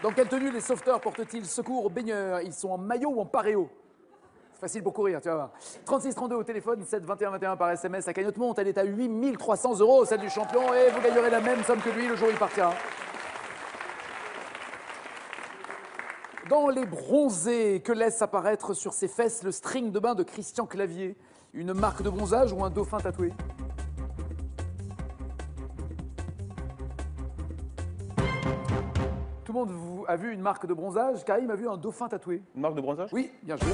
Dans quelle tenue les sauveteurs portent-ils secours aux baigneurs? Ils sont en maillot ou en paréo? C'est facile pour courir, tu vas voir. 36 32 au téléphone, 7 21 21 par SMS. La cagnotte monte, elle est à 8300 €, celle du champion, et vous gagnerez la même somme que lui le jour où il partira. Dans Les Bronzés, que laisse apparaître sur ses fesses le string de bain de Christian Clavier? Une marque de bronzage ou un dauphin tatoué? Tout le monde a vu une marque de bronzage. Karim a vu un dauphin tatoué. Une marque de bronzage? Oui, bien joué.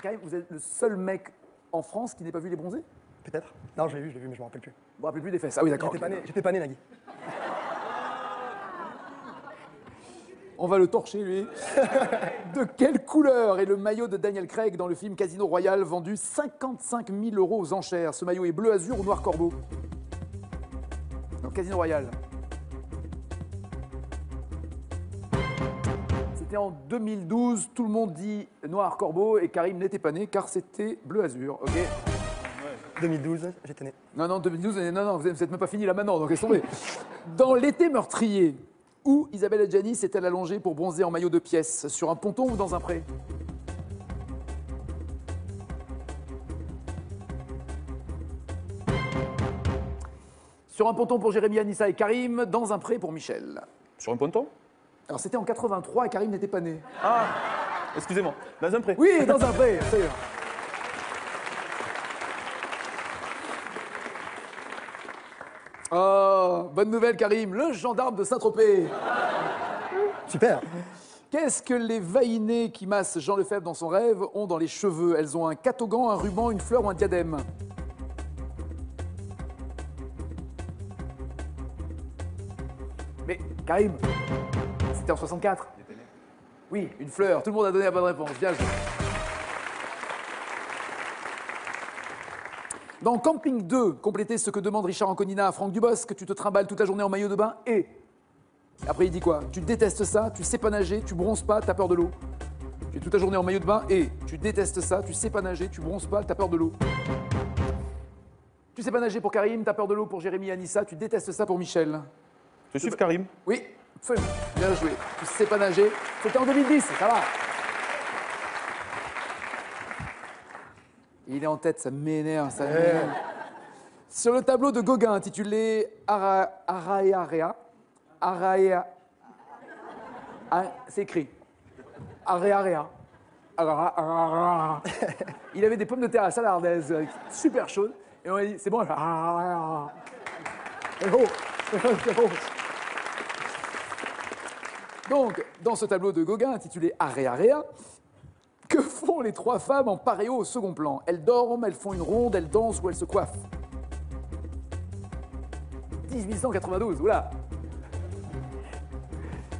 Karim, vous êtes le seul mec en France qui n'ait pas vu les bronzés? Peut-être. Non, je l'ai vu, mais je me rappelle plus. Vous vous rappelez plus des fesses? Ah oui, d'accord. J'étais pas né, Nagui. On va le torcher, lui. De quelle couleur est le maillot de Daniel Craig dans le film Casino Royale, vendu 55 000 € aux enchères? Ce maillot est bleu azur ou noir corbeau? Donc Casino Royale. C'était en 2012, tout le monde dit noir corbeau et Karim n'était pas né car c'était bleu azur, ok? 2012, j'étais né. Non, 2012, non, vous n'êtes même pas fini là maintenant, donc laisse tomber. Dans L'été meurtrier, où Isabelle Adjani s'est-elle allongée pour bronzer en maillot de pièce? Sur un ponton ou dans un pré? Sur un ponton pour Jérémy, Anissa et Karim, dans un pré pour Michel. Sur un ponton? Alors c'était en 83 et Karim n'était pas né. Ah, excusez-moi, dans un pré? Oui, dans un pré, absolument. Oh, bonne nouvelle Karim, le gendarme de Saint-Tropez. Super. Qu'est-ce que les vaïnés qui massent Jean Lefebvre dans son rêve ont dans les cheveux? Elles ont un catogan, un ruban, une fleur ou un diadème? Mais Karim, c'était en 64. Oui, une fleur. Tout le monde a donné la bonne réponse. Bien joué. Dans Camping 2, complétez ce que demande Richard Anconina à Franck Dubosc, tu te trimbales toute la journée en maillot de bain et... Après, il dit quoi? Tu détestes ça, tu sais pas nager, tu bronzes pas, t'as peur de l'eau. Tu es toute la journée en maillot de bain et... Tu détestes ça, tu sais pas nager, tu bronzes pas, t'as peur de l'eau. Tu sais pas nager pour Karim, t'as peur de l'eau pour Jérémy et Anissa, tu détestes ça pour Michel. Je suis Karim. Oui, absolument. Bien joué. Tu sais pas nager. C'était en 2010, ça va. Il est en tête, ça m'énerve, ça m'énerve. Sur le tableau de Gauguin intitulé Araea, c'est écrit. Araea. Il avait des pommes de terre à salardaise, super chaudes, et on a dit, c'est bon, c'est bon. Donc, dans ce tableau de Gauguin intitulé Area, que font les trois femmes en paréo au second plan? Elles dorment, elles font une ronde, elles dansent ou elles se coiffent? 1892, oula.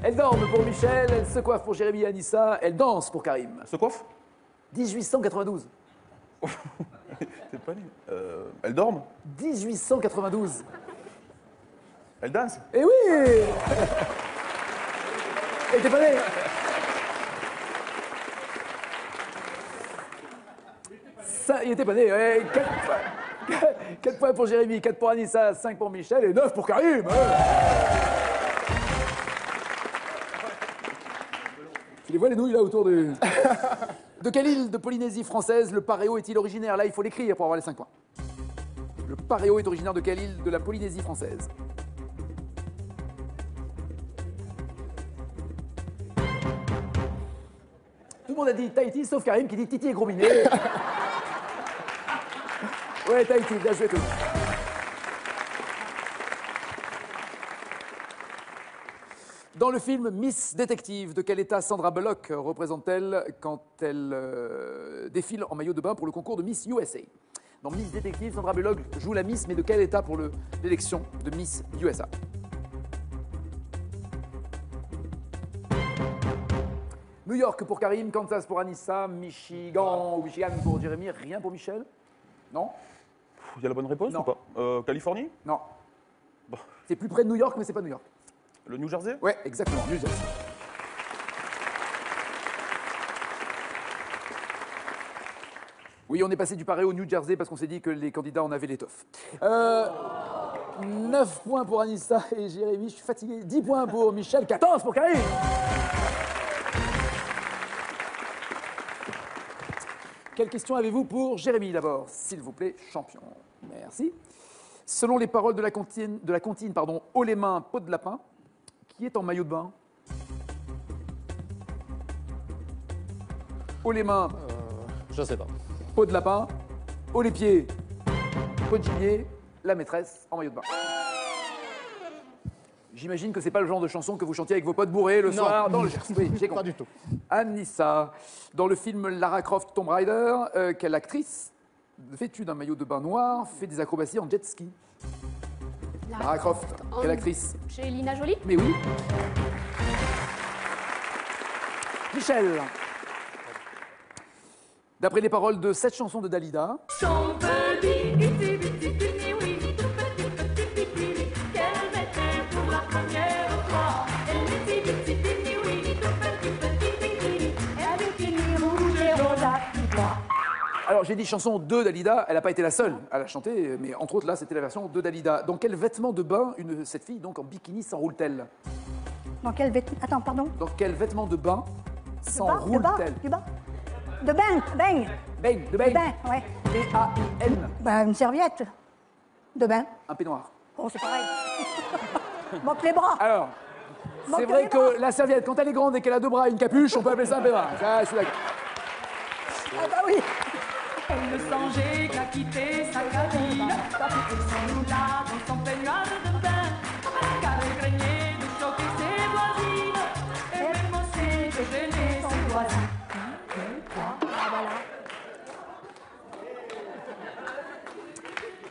Elles dorment pour Michel, elles se coiffent pour Jérémy et Anissa, elles dansent pour Karim. Se coiffe? 1892. C'est pas né. Elles dorment? 1892. Elles dansent? Eh oui. Et t'es pas né. Ça, il était pas né. 4 points pour Jérémy, 4 pour Anissa, 5 pour Michel et 9 pour Karim. Tu les vois les nouilles là autour de... De quelle île de Polynésie française le paréo est-il originaire? Là, il faut l'écrire pour avoir les 5 points. Le paréo est originaire de quelle île de la Polynésie française? Tout le monde a dit Tahiti, sauf Karim qui dit Titi et Gros Minet. Ouais, Tahiti, bien joué tout. Dans le film Miss Détective, de quel état Sandra Bullock représente-t-elle quand elle défile en maillot de bain pour le concours de Miss USA? Dans Miss Détective, Sandra Bullock joue la Miss, mais de quel état pour l'élection de Miss USA? New York pour Karim, Kansas pour Anissa, Michigan ou Michigan pour Jérémy, rien pour Michel? Non? Il y a la bonne réponse Non. ou pas? Californie? Non. Bon. C'est plus près de New York, mais c'est pas New York. Le New Jersey? Ouais, exactement, New Jersey. Oui, on est passé du paréo au New Jersey parce qu'on s'est dit que les candidats en avaient l'étoffe. 9 points pour Anissa et Jérémy, je suis fatigué. 10 points pour Michel, 14 pour Karim. Quelle question avez-vous pour Jérémy d'abord? S'il vous plaît, champion. Merci. Selon les paroles de la comptine, haut les mains, peau de lapin, qui est en maillot de bain? Haut les mains, Je sais pas. peau de lapin. Haut les pieds, peau de gibier. la maîtresse en maillot de bain. J'imagine que c'est pas le genre de chanson que vous chantiez avec vos potes bourrés le soir dans le Gers. Oui, j'ai compris. Pas du tout. Anissa, dans le film Lara Croft Tomb Raider, quelle actrice, vêtue d'un maillot de bain noir, fait des acrobaties en jet ski? Lara Croft, quelle actrice? Chez Lina Jolie. Mais oui. Michel. D'après les paroles de cette chanson de Dalida, Son petit iti biti pini oui, tout petit pipi, qu'elle mettait pour la première fois. Elle iti biti pini oui, tout petit pipi, un bikini rouge et rose qui boit. alors j'ai dit chanson de Dalida, elle n'a pas été la seule à la chanter, mais entre autres là c'était la version de Dalida. Dans quel vêtement de bain cette fille donc en bikini s'enroule-t-elle? Dans quel vêtement? Attends, pardon. Dans quel vêtement de bain De s'enroule-t-elle? bain? De bain, bain. Baigne, de De baigne. bain, ouais. B-A-I-N. Ben, une serviette. De bain. Un peignoir. Oh, c'est pareil. Manque les bras. Alors, Manque c'est vrai les que la serviette, quand elle est grande et qu'elle a deux bras et une capuche, on peut appeler ça un peignoir. Ça, je suis d'accord. Ah bah oui. Elle ne songeait qu'à quitter sa cabine, et son moulin dans son peignoir de bain, car elle craignait de choquer ses voisines, et même aussi de gêner ses voisins.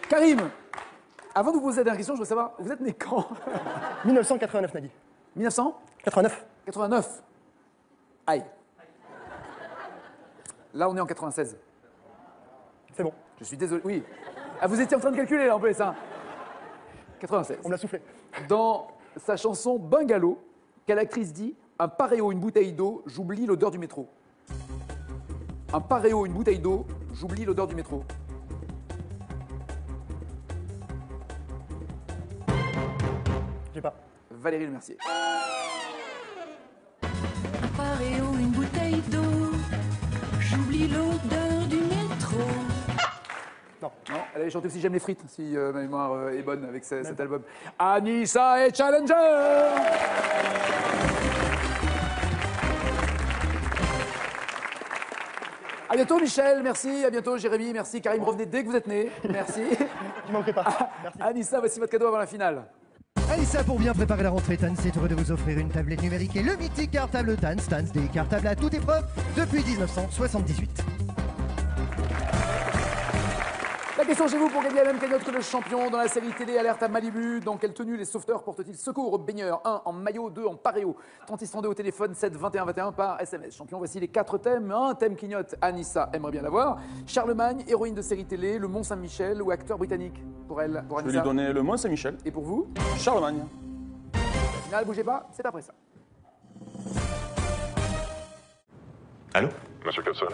Karim, avant de vous poser la dernière question, je veux savoir, vous êtes né quand? 1989, Nagui. 1989. 89. Aïe. Là, on est en 96. C'est bon, Je suis désolé. Oui. Ah, vous étiez en train de calculer, là, en plus, hein. 96. on me l'a soufflé. Dans sa chanson Bungalow, quelle actrice dit « Un paréo, une bouteille d'eau, j'oublie l'odeur du métro ». Un paréo, une bouteille d'eau, j'oublie l'odeur du métro. J'ai pas. Valérie Le Mercier. Un paréo, une bouteille d'eau, j'oublie l'odeur du métro. Non, elle avait chanté aussi J'aime les frites, si ma mémoire est bonne avec cet album. Anissa et Challenger. À bientôt Michel, merci. À bientôt Jérémy, merci. Karim, revenez dès que vous êtes né. Merci. Je manquerai pas. Merci. Anissa, voici votre cadeau avant la finale. Anissa, pour bien préparer la rentrée, Tanz est heureux de vous offrir une tablette numérique et le mythique cartable Tanz. Tanz, des cartables à toute épreuve depuis 1978. La question chez vous pour gagner la même cagnotte que le champion dans la série télé Alerte à Malibu. Dans quelle tenue les sauveteurs portent-ils secours aux baigneurs? 1 en maillot, 2 en paréo. 3632 au téléphone, 7 21 21 par SMS. Champion, voici les 4 thèmes. Un thème clignote, Anissa aimerait bien l'avoir. Charlemagne, héroïne de série télé, le Mont Saint-Michel ou acteur britannique pour elle, pour Je vais Anissa. lui donner le Mont Saint-Michel. Et pour vous? Charlemagne. Finale, bougez pas, c'est après ça. Allô? Monsieur Katzel,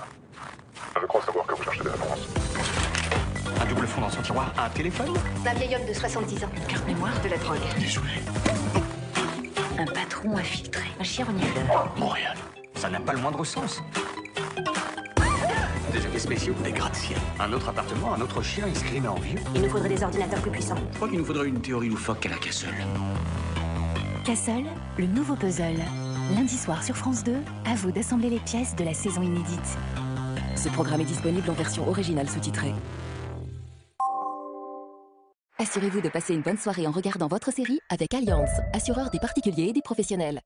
je crois savoir que vous cherchez des réponses. Un double fond dans son tiroir, un téléphone? Un vieil homme de 70 ans. Une carte mémoire, de la drogue. Des jouets. Un patron infiltré. Un chien renifleur. Montréal. Ça n'a pas le moindre sens. Des effets spéciaux, des gratte-ciel. Un autre appartement, un autre chien, escrimé en vieux. Il nous faudrait des ordinateurs plus puissants. Je crois qu'il nous faudrait une théorie loufoque à la Castle. Castle, le nouveau puzzle. Lundi soir sur France 2, à vous d'assembler les pièces de la saison inédite. Ce programme est disponible en version originale sous-titrée. Assurez-vous de passer une bonne soirée en regardant votre série avec Allianz, assureur des particuliers et des professionnels.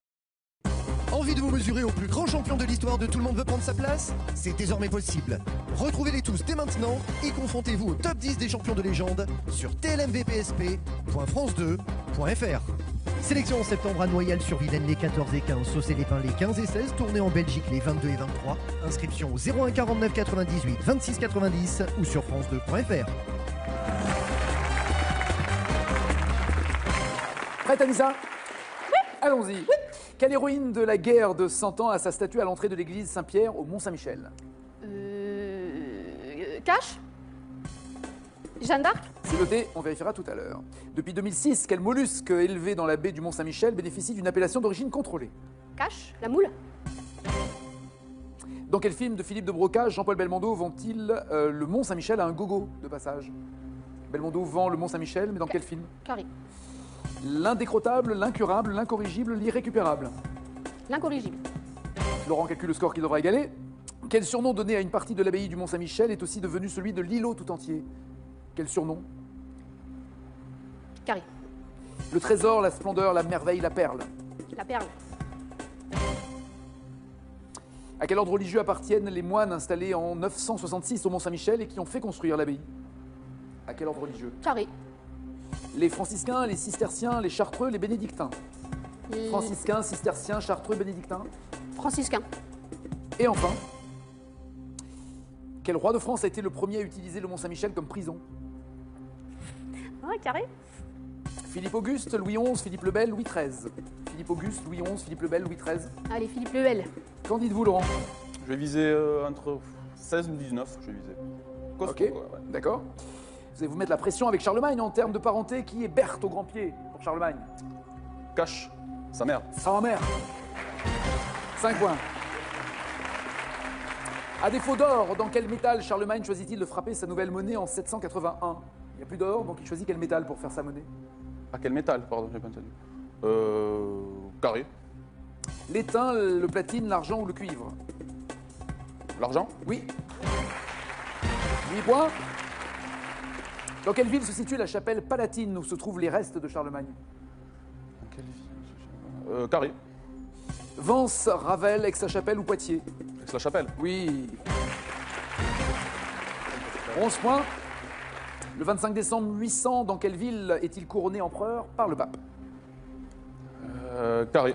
Envie de vous mesurer au plus grand champion de l'histoire de Tout le monde veut prendre sa place? C'est désormais possible. Retrouvez-les tous dès maintenant et confrontez-vous au top 10 des champions de légende sur tlmvpsp.france2.fr. Sélection en septembre à Noyal-sur-Vilaine les 14 et 15, Saucé-les-Pins les 15 et 16, tournée en Belgique les 22 et 23. Inscription au 01 49 98 26 90 ou sur france2.fr. Prête Anissa? Oui. Allons-y. Oui. Quelle héroïne de la guerre de 100 ans a sa statue à l'entrée de l'église Saint-Pierre au Mont-Saint-Michel? Cache. Jeanne d'Arc. C'est noté, on vérifiera tout à l'heure. Depuis 2006, quel mollusque élevé dans la baie du Mont-Saint-Michel bénéficie d'une appellation d'origine contrôlée? Cache. La moule. Dans quel film de Philippe de Broca, Jean-Paul Belmondo vend-il le Mont-Saint-Michel à un gogo de passage? Belmondo vend le Mont-Saint-Michel, mais dans quel film? Carré. L'indécrottable, l'incurable, l'incorrigible, l'irrécupérable. L'incorrigible. Laurent calcule le score qu'il devra égaler. Quel surnom donné à une partie de l'abbaye du Mont-Saint-Michel est aussi devenu celui de l'îlot tout entier? Quel surnom? Carré. Le trésor, la splendeur, la merveille, la perle. La perle. À quel ordre religieux appartiennent les moines installés en 966 au Mont-Saint-Michel et qui ont fait construire l'abbaye? À quel ordre religieux? Carré. Les franciscains, les cisterciens, les chartreux, les bénédictins. Franciscains, cisterciens, chartreux, bénédictins. Franciscains. Et enfin, quel roi de France a été le premier à utiliser le Mont-Saint-Michel comme prison? Ah, carré. Philippe Auguste, Louis XI, Philippe le Bel, Louis XIII. Philippe Auguste, Louis XI, Philippe le Bel, Louis XIII. Allez, Philippe le Bel. Qu'en dites-vous, Laurent? Je vais viser entre 16 ou 19, je vais viser. Costaud, Ok, quoi, ouais. d'accord. Vous allez vous mettre la pression avec Charlemagne en termes de parenté. Qui est Berthe au grand pied pour Charlemagne? Cache, sa mère. Sa mère. 5 points. À défaut d'or, dans quel métal Charlemagne choisit-il de frapper sa nouvelle monnaie en 781? Il n'y a plus d'or, donc il choisit quel métal pour faire sa monnaie? À quel métal, pardon, j'ai pas entendu. Carré. L'étain, le platine, l'argent ou le cuivre? L'argent? Oui. 8 points. Dans quelle ville se situe la chapelle palatine où se trouvent les restes de Charlemagne? Dans quelle ville? Carré. Vence, Ravel, Aix-la-Chapelle ou Poitiers? Aix-la-Chapelle. Oui. 11 points. Le 25 décembre 800, dans quelle ville est-il couronné empereur par le pape? Carré.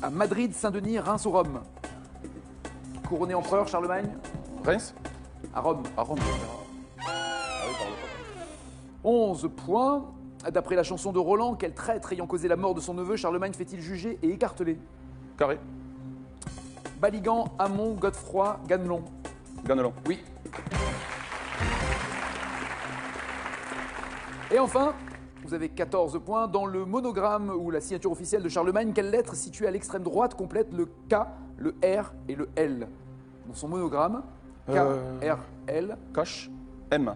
À Madrid, Saint-Denis, Reims ou Rome? Couronné empereur, Charlemagne? Reims? À Rome. À Rome. Ah oui, par le pape. 11 points. D'après la chanson de Roland, quel traître ayant causé la mort de son neveu, Charlemagne fait-il juger et écarteler? Carré. Baligan, Hamon, Godefroy, Ganelon. Ganelon. Oui. Et enfin, vous avez 14 points. Dans le monogramme ou la signature officielle de Charlemagne, quelle lettre située à l'extrême droite complète le K, le R et le L? Dans son monogramme, K, R, L. Cache, M.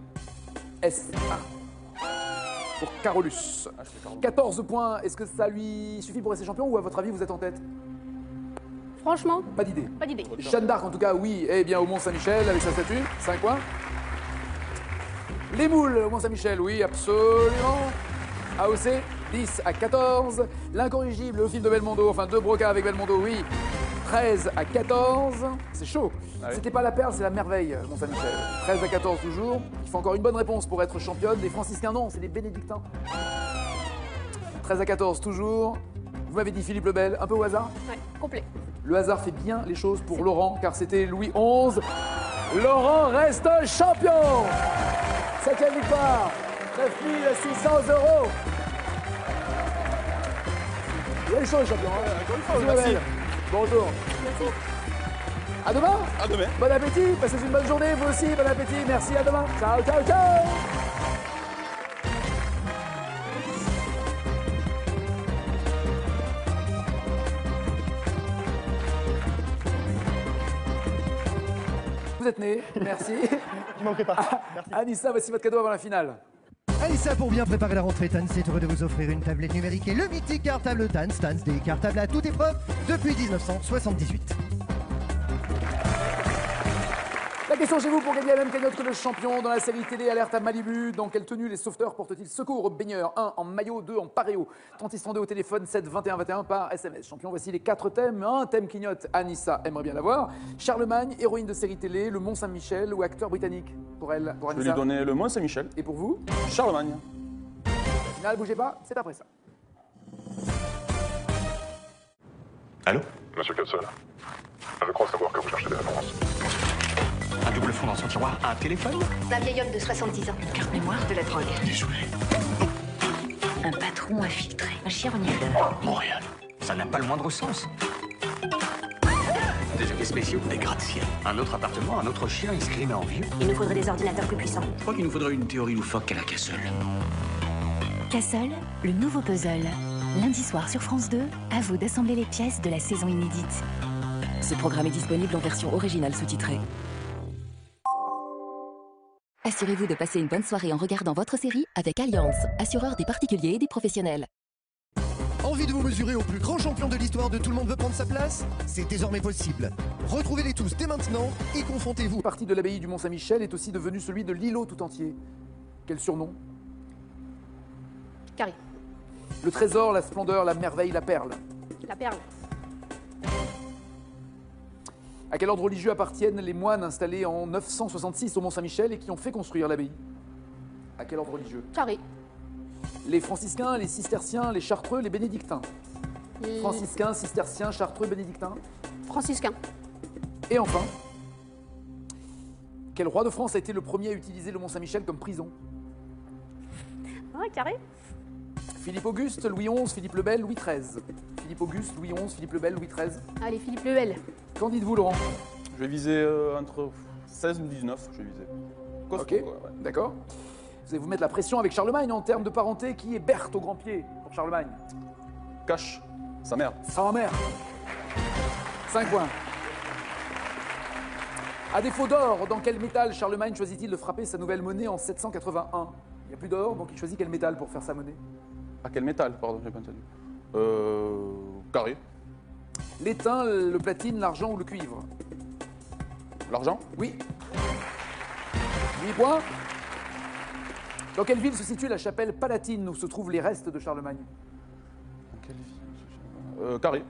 S, A. Pour Carolus. 14 points. Est-ce que ça lui suffit pour rester champion ou à votre avis, vous êtes en tête? Franchement, Pas d'idée. pas d'idée. Jeanne d'Arc, en tout cas, oui, est bien au Mont-Saint-Michel avec sa statue. 5 points. Les moules au Mont-Saint-Michel, oui, absolument. AOC, 10 à 14. L'incorrigible, le film de Belmondo, enfin de Broca avec Belmondo, oui. 13 à 14. C'est chaud. Ah oui. C'était pas la perle, c'est la merveille, Mont-Saint-Michel. 13 à 14 toujours. Il faut encore une bonne réponse pour être championne. Les franciscains, non, c'est les bénédictins. 13 à 14 toujours. Vous m'avez dit Philippe le Bel, un peu au hasard? Ouais, complet. Le hasard fait bien les choses pour Laurent, car c'était Louis XI. Laurent reste champion. 7e victoire, 9 600 €. Il y a les choses, les champions. Hein. Merci. Bon retour. Merci. À demain. À demain. Bon appétit. Passez une bonne journée, vous aussi. Bon appétit. Merci, à demain. Ciao, ciao, ciao. Vous êtes nés, merci. Je manquerai pas. Merci. Anissa, voici votre cadeau avant la finale. Alissa, pour bien préparer la rentrée, Tanz est heureux de vous offrir une tablette numérique et le mythique cartable Tanz. Tanz, des cartables à toute épreuve depuis 1978. La question chez vous pour gagner la même cagnotte que le champion dans la série télé Alerte à Malibu. Dans quelle tenue les sauveteurs portent-ils secours aux baigneurs? 1 en maillot, 2 en paréo. 3632 au téléphone, 7 21 21 par SMS. Champion, voici les 4 thèmes. Un thème clignote, Anissa aimerait bien l'avoir. Charlemagne, héroïne de série télé, le Mont Saint-Michel ou acteur britannique? Pour elle, pour Je vais Anissa. lui donner le Mont-Saint-Michel. Et pour vous? Charlemagne. La finale, bougez pas, c'est après ça. Allô? Monsieur Castle, je crois savoir que vous cherchez des réponses. Un double fond dans son tiroir, un téléphone. Un vieil homme de 70 ans. Une carte mémoire, de la drogue. Des jouets. Un patron infiltré. Un chien renifleur. Montréal. Ça n'a pas le moindre sens. Des effets spéciaux, des gratte-ciel. Un autre appartement, un autre chien, escrimé en vieux. Il nous faudrait des ordinateurs plus puissants. Je crois qu'il nous faudrait une théorie loufoque à la Castle. Castle, le nouveau puzzle. Lundi soir sur France 2, à vous d'assembler les pièces de la saison inédite. Ce programme est disponible en version originale sous-titrée. Assurez-vous de passer une bonne soirée en regardant votre série avec Allianz, assureur des particuliers et des professionnels. Envie de vous mesurer au plus grand champion de l'histoire de Tout le monde veut prendre sa place? C'est désormais possible. Retrouvez-les tous dès maintenant et confrontez-vous. Une partie de l'abbaye du Mont-Saint-Michel est aussi devenue celui de l'îlot tout entier. Quel surnom? Carré. Le trésor, la splendeur, la merveille, la perle. La perle. À quel ordre religieux appartiennent les moines installés en 966 au Mont-Saint-Michel et qui ont fait construire l'abbaye? À quel ordre religieux? Carré. Les franciscains, les cisterciens, les chartreux, les bénédictins. Franciscains, cisterciens, chartreux, bénédictins. Franciscains. Et enfin, quel roi de France a été le premier à utiliser le Mont-Saint-Michel comme prison? Ah, carré. Philippe Auguste, Louis XI, Philippe le Bel, Louis XIII. Philippe Auguste, Louis XI, Philippe le Bel, Louis XIII. Allez, Philippe le Bel. Qu'en dites-vous, Laurent? Je vais viser entre 16 et 19, je vais viser. Costaud, Ok, quoi, ouais. d'accord. Vous allez vous mettre la pression avec Charlemagne en termes de parenté. Qui est Berthe au grand pied pour Charlemagne? Cache, sa mère. Sa mère. 5 points. À défaut d'or, dans quel métal Charlemagne choisit-il de frapper sa nouvelle monnaie en 781? Il n'y a plus d'or, donc il choisit quel métal pour faire sa monnaie? À quel métal, pardon, j'ai pas entendu. Carré. L'étain, le platine, l'argent ou le cuivre? L'argent? Oui. 8 points. Dans quelle ville se situe la chapelle palatine où se trouvent les restes de Charlemagne? Dans quelle ville? Carré.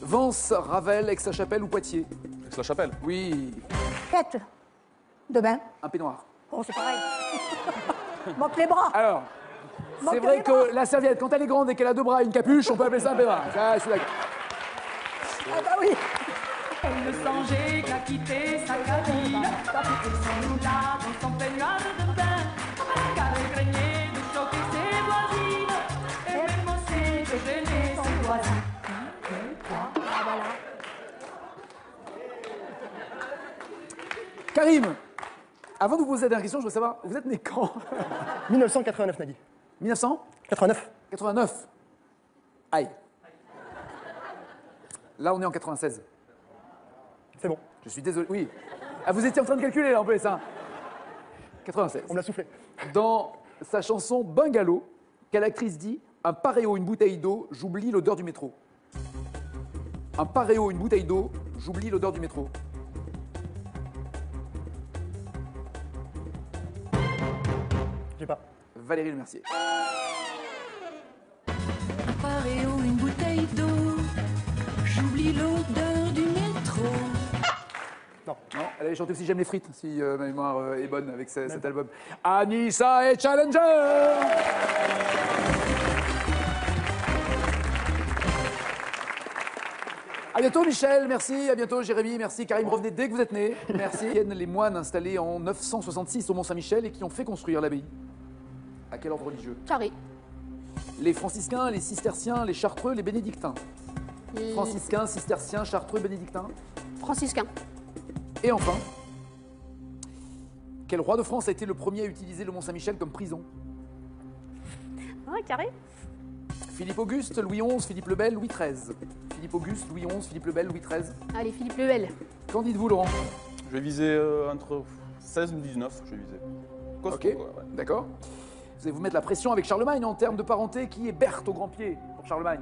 Vence, Ravel, Aix-la-Chapelle ou Poitiers? Aix-la-Chapelle. Oui. Tête. Demain. Un peignoir. Oh, c'est pareil. Manque les bras. Alors, Manque c'est vrai les que la serviette, quand elle est grande et qu'elle a 2 bras et une capuche, on peut appeler ça un peignoir. Ça, je suis d'accord. Ah bah oui. Elle ne songeait qu'à quitter sa cabine. Et sans nous là dans son peignoir de bain. Car elle craignait de choquer ses voisines. Et même aussi de gêner ses voisins. Karim, avant de vous poser la dernière question, je veux savoir, vous êtes né quand? 1989, Nagui. 1989. 89. Aïe. Là, on est en 96. C'est bon. Je suis désolé. Oui. Ah, vous étiez en train de calculer, là, en plus, hein. 96. On me l'a soufflé. Dans sa chanson Bungalow, quelle actrice dit « Un paréo, une bouteille d'eau, j'oublie l'odeur du métro ». Un paréo, une bouteille d'eau, j'oublie l'odeur du métro. J'ai pas. Valérie Le Mercier. Un paréo, une bouteille d'eau. J'oublie l'odeur du métro. Non, elle avait chanté aussi J'aime les frites, si ma mémoire est bonne avec cet album. Anissa et Challenger. À bientôt Michel, merci. À bientôt Jérémy, merci. Karim, revenez dès que vous êtes nés. Merci. Les moines installés en 966 au Mont-Saint-Michel et qui ont fait construire l'abbaye. À quel ordre religieux? Carré. Les franciscains, les cisterciens, les chartreux, les bénédictins. Franciscains, cisterciens, chartreux, bénédictins. Franciscains. Et enfin, quel roi de France a été le premier à utiliser le Mont-Saint-Michel comme prison? Ah, carré. Philippe Auguste, Louis XI, Philippe le Bel, Louis XIII. Philippe Auguste, Louis XI, Philippe le Bel, Louis XIII. Allez, Philippe le Bel. Qu'en dites-vous, Laurent? Je vais viser entre 16 et 19, je vais viser. Costaud, Ok, quoi, ouais. d'accord. Vous allez vous mettre la pression avec Charlemagne en termes de parenté. Qui est Berthe au grand pied pour Charlemagne?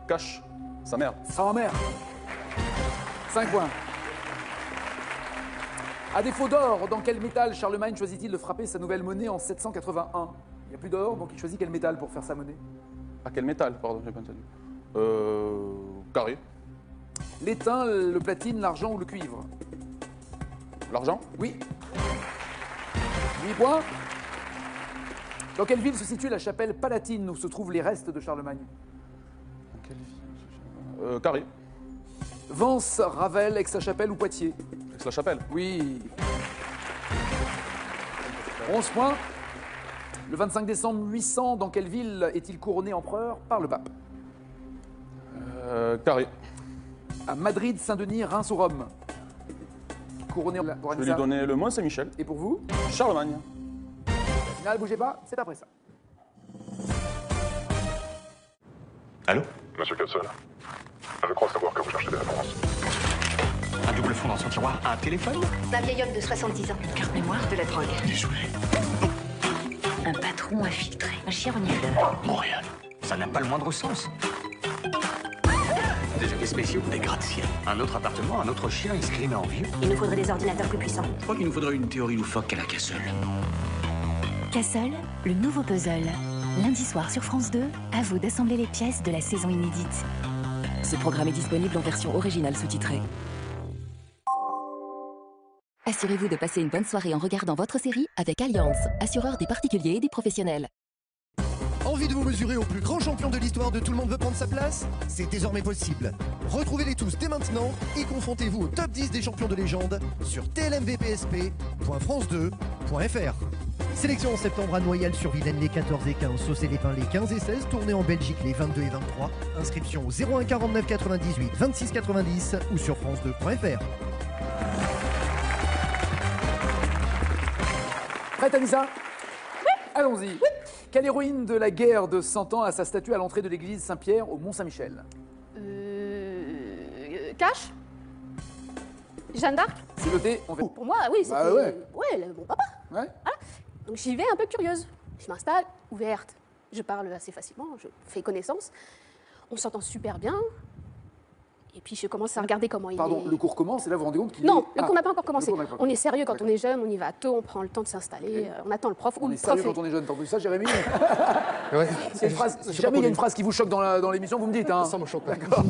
Cache, sa mère. Sa mère. 5 points. À défaut d'or, dans quel métal Charlemagne choisit-il de frapper sa nouvelle monnaie en 781? Il n'y a plus d'or, donc il choisit quel métal pour faire sa monnaie? À quel métal, pardon, j'ai pas entendu. Carré. L'étain, le platine, l'argent ou le cuivre? L'argent? Oui. 8 points. Dans quelle ville se situe la chapelle palatine où se trouvent les restes de Charlemagne? Dans quelle ville? Carré. Vence, Ravel, Aix-la-Chapelle ou Poitiers? Aix-la-Chapelle. Oui. 11 points. Le 25 décembre 800, dans quelle ville est-il couronné empereur par le pape? Carré. À Madrid, Saint-Denis, Reims ou Rome? Couronné pour Je vais lui donner le Mont-Saint-Michel. Et pour vous? Charlemagne. La finale, bougez pas, c'est après ça. Allô? Monsieur Katzel, je crois savoir que vous cherchez des réponses. Un double fond dans son tiroir, un téléphone? Un vieil homme de 70 ans. Une carte mémoire, de la drogue. Des jouets. Un patron infiltré. Un chien renifleur. Montréal. Ça n'a pas le moindre sens. Des effets spéciaux, des gratte-ciel. Un autre appartement, un autre chien, il se crime en vieux. Il nous faudrait des ordinateurs plus puissants. Je crois qu'il nous faudrait une théorie loufoque à la Castle. Castle, le nouveau puzzle. Lundi soir sur France 2, à vous d'assembler les pièces de la saison inédite. Ce programme est disponible en version originale sous-titrée. Assurez-vous de passer une bonne soirée en regardant votre série avec Allianz, assureur des particuliers et des professionnels. Envie de vous mesurer au plus grand champion de l'histoire de Tout le monde veut prendre sa place? C'est désormais possible. Retrouvez-les tous dès maintenant et confrontez-vous au top 10 des champions de légende sur tlmvpsp.france2.fr. Sélection en septembre à Noyal-sur-Vilaine les 14 et 15, Saucé-les-Pins les 15 et 16, tournée en Belgique les 22 et 23. Inscription au 01 49 98 26 90 ou sur france2.fr. Prête, Anissa? Oui. Allons-y. Oui. Quelle héroïne de la guerre de 100 ans a sa statue à l'entrée de l'église Saint-Pierre au Mont-Saint-Michel? Cash? Jeanne d'Arc? C'est noté. On fait... Pour moi, oui, c'était mon papa. Ouais. Voilà. Donc j'y vais un peu curieuse. Je m'installe, ouverte. Je parle assez facilement, je fais connaissance. On s'entend super bien. Et puis je commence à regarder comment il est. Pardon, le cours commence et là vous vous rendez compte qu'il Non, est... le cours n'a pas encore commencé. Le cours n'a pas On est sérieux quand on D'accord. est jeune, on y va tôt, on prend le temps de s'installer, on attend le prof. On est sérieux quand on est jeune, t'as entendu ça, Jérémy? Ouais. C'est une phrase, si jamais il y a une phrase qui vous choque dans l'émission, vous me dites. Hein. Ça me choque. D'accord.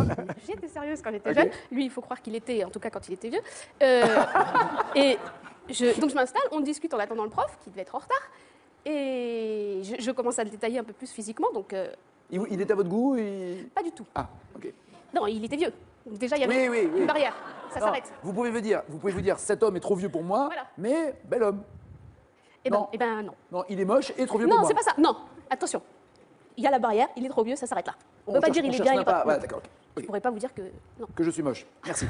J'étais sérieuse quand j'étais Ok. jeune. Lui, il faut croire qu'il était, en tout cas quand il était vieux. Et donc je m'installe, on discute en attendant le prof, qui devait être en retard. Et je commence à le détailler un peu plus physiquement, donc Il est à votre goût pas du tout. Ah, ok. Non, il était vieux. Donc déjà, il y avait Oui. une barrière. Ça Non, s'arrête. vous pouvez vous dire, cet homme est trop vieux pour moi, Voilà. mais bel homme. Eh ben non. Non, il est moche et trop vieux pour Non, moi. c'est pas ça. Non, attention. Il y a la barrière, il est trop vieux, ça s'arrête là. On ne peut pas dire il est bien, il est pas. Voilà, d'accord. Je pourrais pas vous dire que non. Que je suis moche. Merci.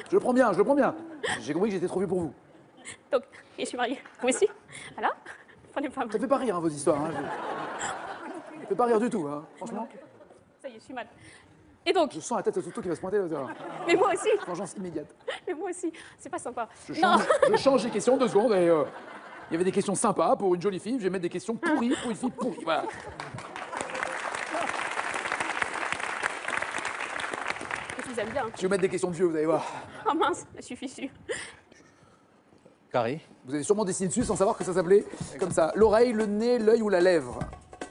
Je le prends bien, je le prends bien. J'ai compris que j'étais trop vieux pour vous. Donc, et je suis mariée. Vous aussi. Voilà. Prenez pas mal. Ça fait pas rire, hein, vos histoires. Hein. Ça fait pas rire du tout, hein, franchement. Ça y est, je suis mal. Et donc, Je sens la tête de Toto qui va se pointer. Là. mais moi aussi. Vengeance immédiate. Mais moi aussi. C'est pas sympa. Je Non. change les questions 2 secondes et il y avait des questions sympas pour une jolie fille. Je vais mettre des questions pourries pour une fille pourrie. Voilà. Je vous aime bien. Je vais mettre des questions de vieux, vous allez voir. Oh mince, je suis fichue. Carré. Vous avez sûrement dessiné dessus sans savoir que ça s'appelait comme ça. L'oreille, le nez, l'œil ou la lèvre.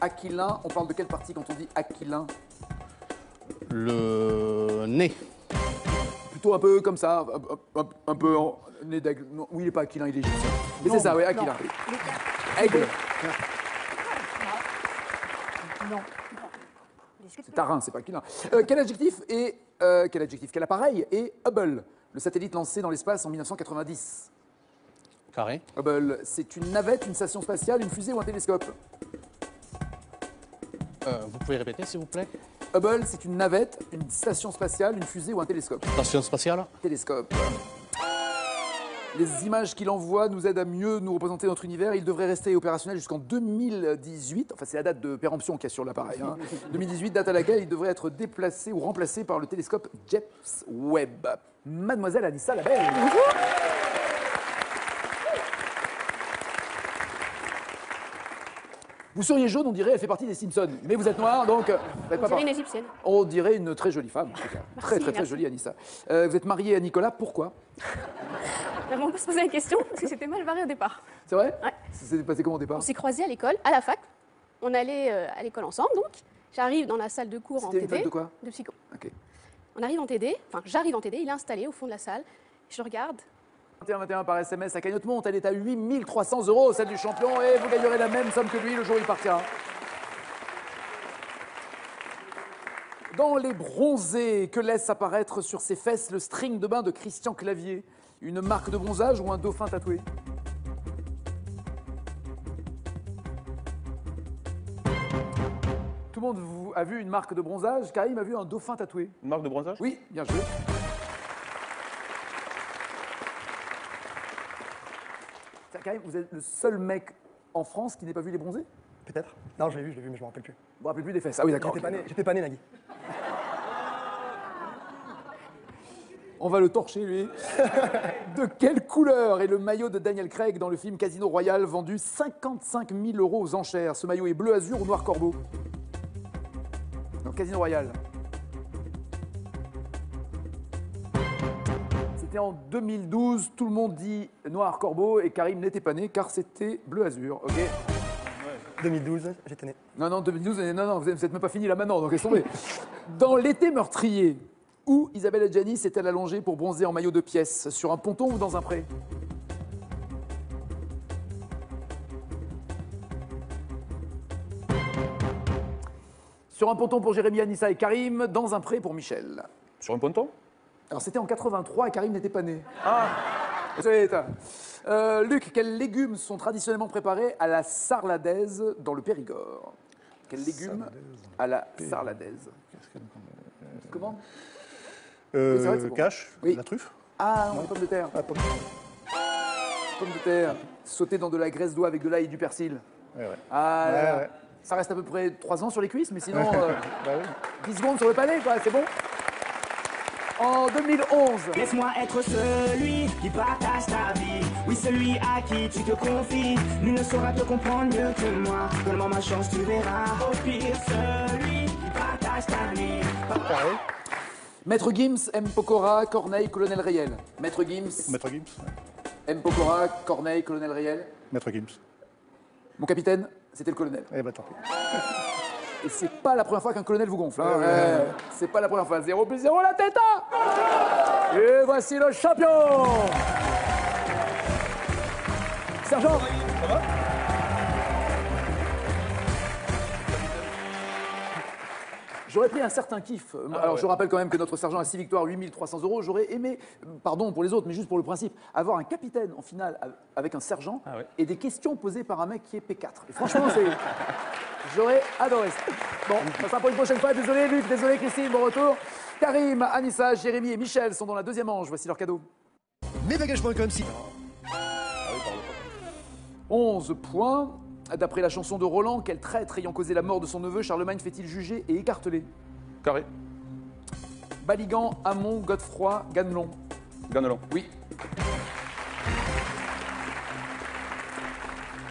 Aquilin, on parle de quelle partie quand on dit aquilin? Le nez. Plutôt un peu comme ça, un peu en nez d'aigle. Non, oui, il n'est pas aquilin, il est égyptien. Mais c'est ça, oui, aquilin. Aigle. Non. C'est tarin, c'est pas aquilin. Quel appareil est Hubble, le satellite lancé dans l'espace en 1990? Carré. Hubble, c'est une navette, une station spatiale, une fusée ou un télescope? Vous pouvez répéter, s'il vous plaît? Hubble, c'est une navette, une station spatiale, une fusée ou un télescope? Station spatiale. Télescope. Les images qu'il envoie nous aident à mieux nous représenter notre univers. Il devrait rester opérationnel jusqu'en 2018. Enfin, c'est la date de péremption qu'il y a sur l'appareil. Hein. 2018, date à laquelle il devrait être déplacé ou remplacé par le télescope James Webb. Mademoiselle Anissa Labelle. Vous seriez jaune, on dirait, elle fait partie des Simpsons. Mais vous êtes noire, donc... On dirait une égyptienne. On dirait une très jolie femme, en tout cas. Très merci. jolie, Anissa. Vous êtes mariée à Nicolas, pourquoi? On peut se poser la question, parce que c'était mal barré au départ. C'est vrai? Ouais. Ça s'est passé comment au départ? On s'est croisés à l'école, à la fac. On allait à l'école ensemble, donc. J'arrive dans la salle de cours en C'était une TD. fac de quoi? De psycho. Ok. On arrive en TD, enfin j'arrive en TD, il est installé au fond de la salle. Je regarde. 21 par SMS, la cagnotte monte, elle est à 8 300 €, celle du champion, et vous gagnerez la même somme que lui le jour où il partira. Dans les bronzés, que laisse apparaître sur ses fesses le string de bain de Christian Clavier? Une marque de bronzage ou un dauphin tatoué? Tout le monde a vu une marque de bronzage, Karim a vu un dauphin tatoué. Une marque de bronzage? Oui, bien joué. Karim, vous êtes le seul mec en France qui n'ait pas vu les bronzés? Peut-être. Non, je l'ai vu, mais je me rappelle plus. Vous vous rappelez plus des fesses? Ah oui, d'accord. J'étais pas né, Nagui. On va le torcher, lui. De quelle couleur est le maillot de Daniel Craig dans le film Casino Royale, vendu 55 000 € aux enchères? Ce maillot est bleu azur ou noir corbeau? Dans Casino Royale. C'était en 2012, tout le monde dit noir corbeau et Karim n'était pas né car c'était bleu azur, ok? 2012, j'étais né. Non, non, 2012, non, vous n'êtes même pas fini là maintenant, donc laisse tomber. Dans L'été meurtrier, où Isabelle Adjani s'est-elle allongée pour bronzer en maillot de pièce? Sur un ponton ou dans un pré? Sur un ponton pour Jérémy, Anissa et Karim, dans un pré pour Michel. Sur un ponton? Alors c'était en 83 et Karim n'était pas né. Ah c'est Luc, quels légumes sont traditionnellement préparés à la sarladaise dans le Périgord? Quels légumes à la sarladaise? Comment? Oui, c'est vrai que c'est bon. Cache, Oui. la truffe. Ah non, pommes de terre. Ah, pomme de terre. Pommes de terre, sautées dans de la graisse d'oie avec de l'ail et du persil. Ouais, ouais. Ah, Ouais, là, là. ouais. Ça reste à peu près 3 ans sur les cuisses, mais sinon, Bah oui. 10 secondes sur le palais, quoi, c'est bon. En 2011, Laisse-moi être celui qui partage ta vie. Oui, celui à qui tu te confies. Nul ne saura te comprendre mieux que moi. Donne-moi ma chance, tu verras. Au pire, celui qui partage ta vie. Maître Gims, M. Pokora, Corneille, Colonel Riel. Maître Gims, Maître Gims. M. Pokora, Corneille, Colonel Riel. Maître Gims. Mon capitaine, c'était le colonel. Eh ben tant pis. Et c'est pas la première fois qu'un colonel vous gonfle. Hein. Ouais. C'est pas la première fois. 0 plus 0, la tête. Et voici le champion. Sergent. Ça va? J'aurais pris un certain kiff. Alors, je rappelle quand même que notre sergent a 6 victoires, 8 300 €. J'aurais aimé, pardon pour les autres, mais juste pour le principe, avoir un capitaine en finale avec un sergent et des questions posées par un mec qui est P4. Et franchement, c'est... J'aurais adoré ça. Bon, ça sera pour une prochaine fois. Désolé Luc, désolé Christine, bon retour. Karim, Anissa, Jérémy et Michel sont dans la deuxième manche. Voici leur cadeau. Mesbagages.com, si. 11 points. D'après la chanson de Roland, quel traître ayant causé la mort de son neveu, Charlemagne fait-il juger et écarteler? Carré. Baligan, Hamon, Godefroy, Ganelon. Ganelon. Oui.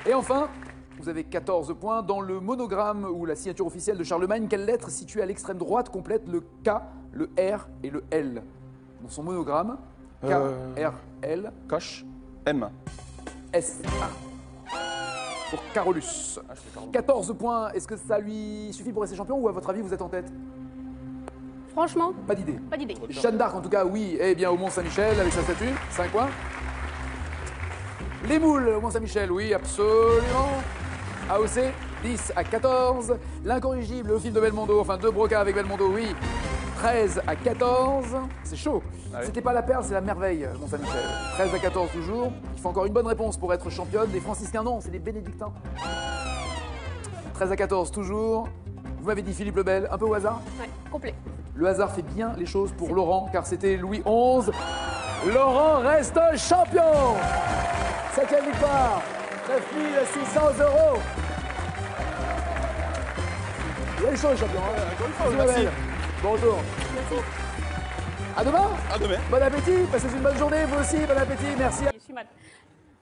Et enfin, vous avez 14 points. Dans le monogramme ou la signature officielle de Charlemagne, quelle lettre située à l'extrême droite complète le K, le R et le L? Dans son monogramme, K, R, L. Cache. M. S. A. Pour Carolus. 14 points. Est-ce que ça lui suffit pour rester champion ou à votre avis vous êtes en tête? Franchement, Pas d'idée. pas d'idée. Jeanne d'Arc en tout cas, oui. Eh bien au Mont-Saint-Michel avec sa statue. 5 points. Les moules au Mont-Saint-Michel, oui, absolument. AOC, 10 à 14. L'incorrigible, le film de Belmondo, enfin de Broca avec Belmondo, oui. 13 à 14. C'est chaud. C'était pas la perle, c'est la merveille, Mont-Saint-Michel. 13 à 14 toujours. Il faut encore une bonne réponse pour être championne. Les franciscains, non, c'est les bénédictins. 13 à 14 toujours. Vous m'avez dit Philippe le Bel, un peu au hasard? Ouais, complet. Le hasard fait bien les choses pour Laurent, car c'était Louis XI. Laurent reste champion. 7e victoire, 9 600 €. Il y a les choses, champion. Merci. Bon retour. Merci. À demain. À demain. Bon appétit, passez une bonne journée, vous aussi, bon appétit, merci. Je suis mal.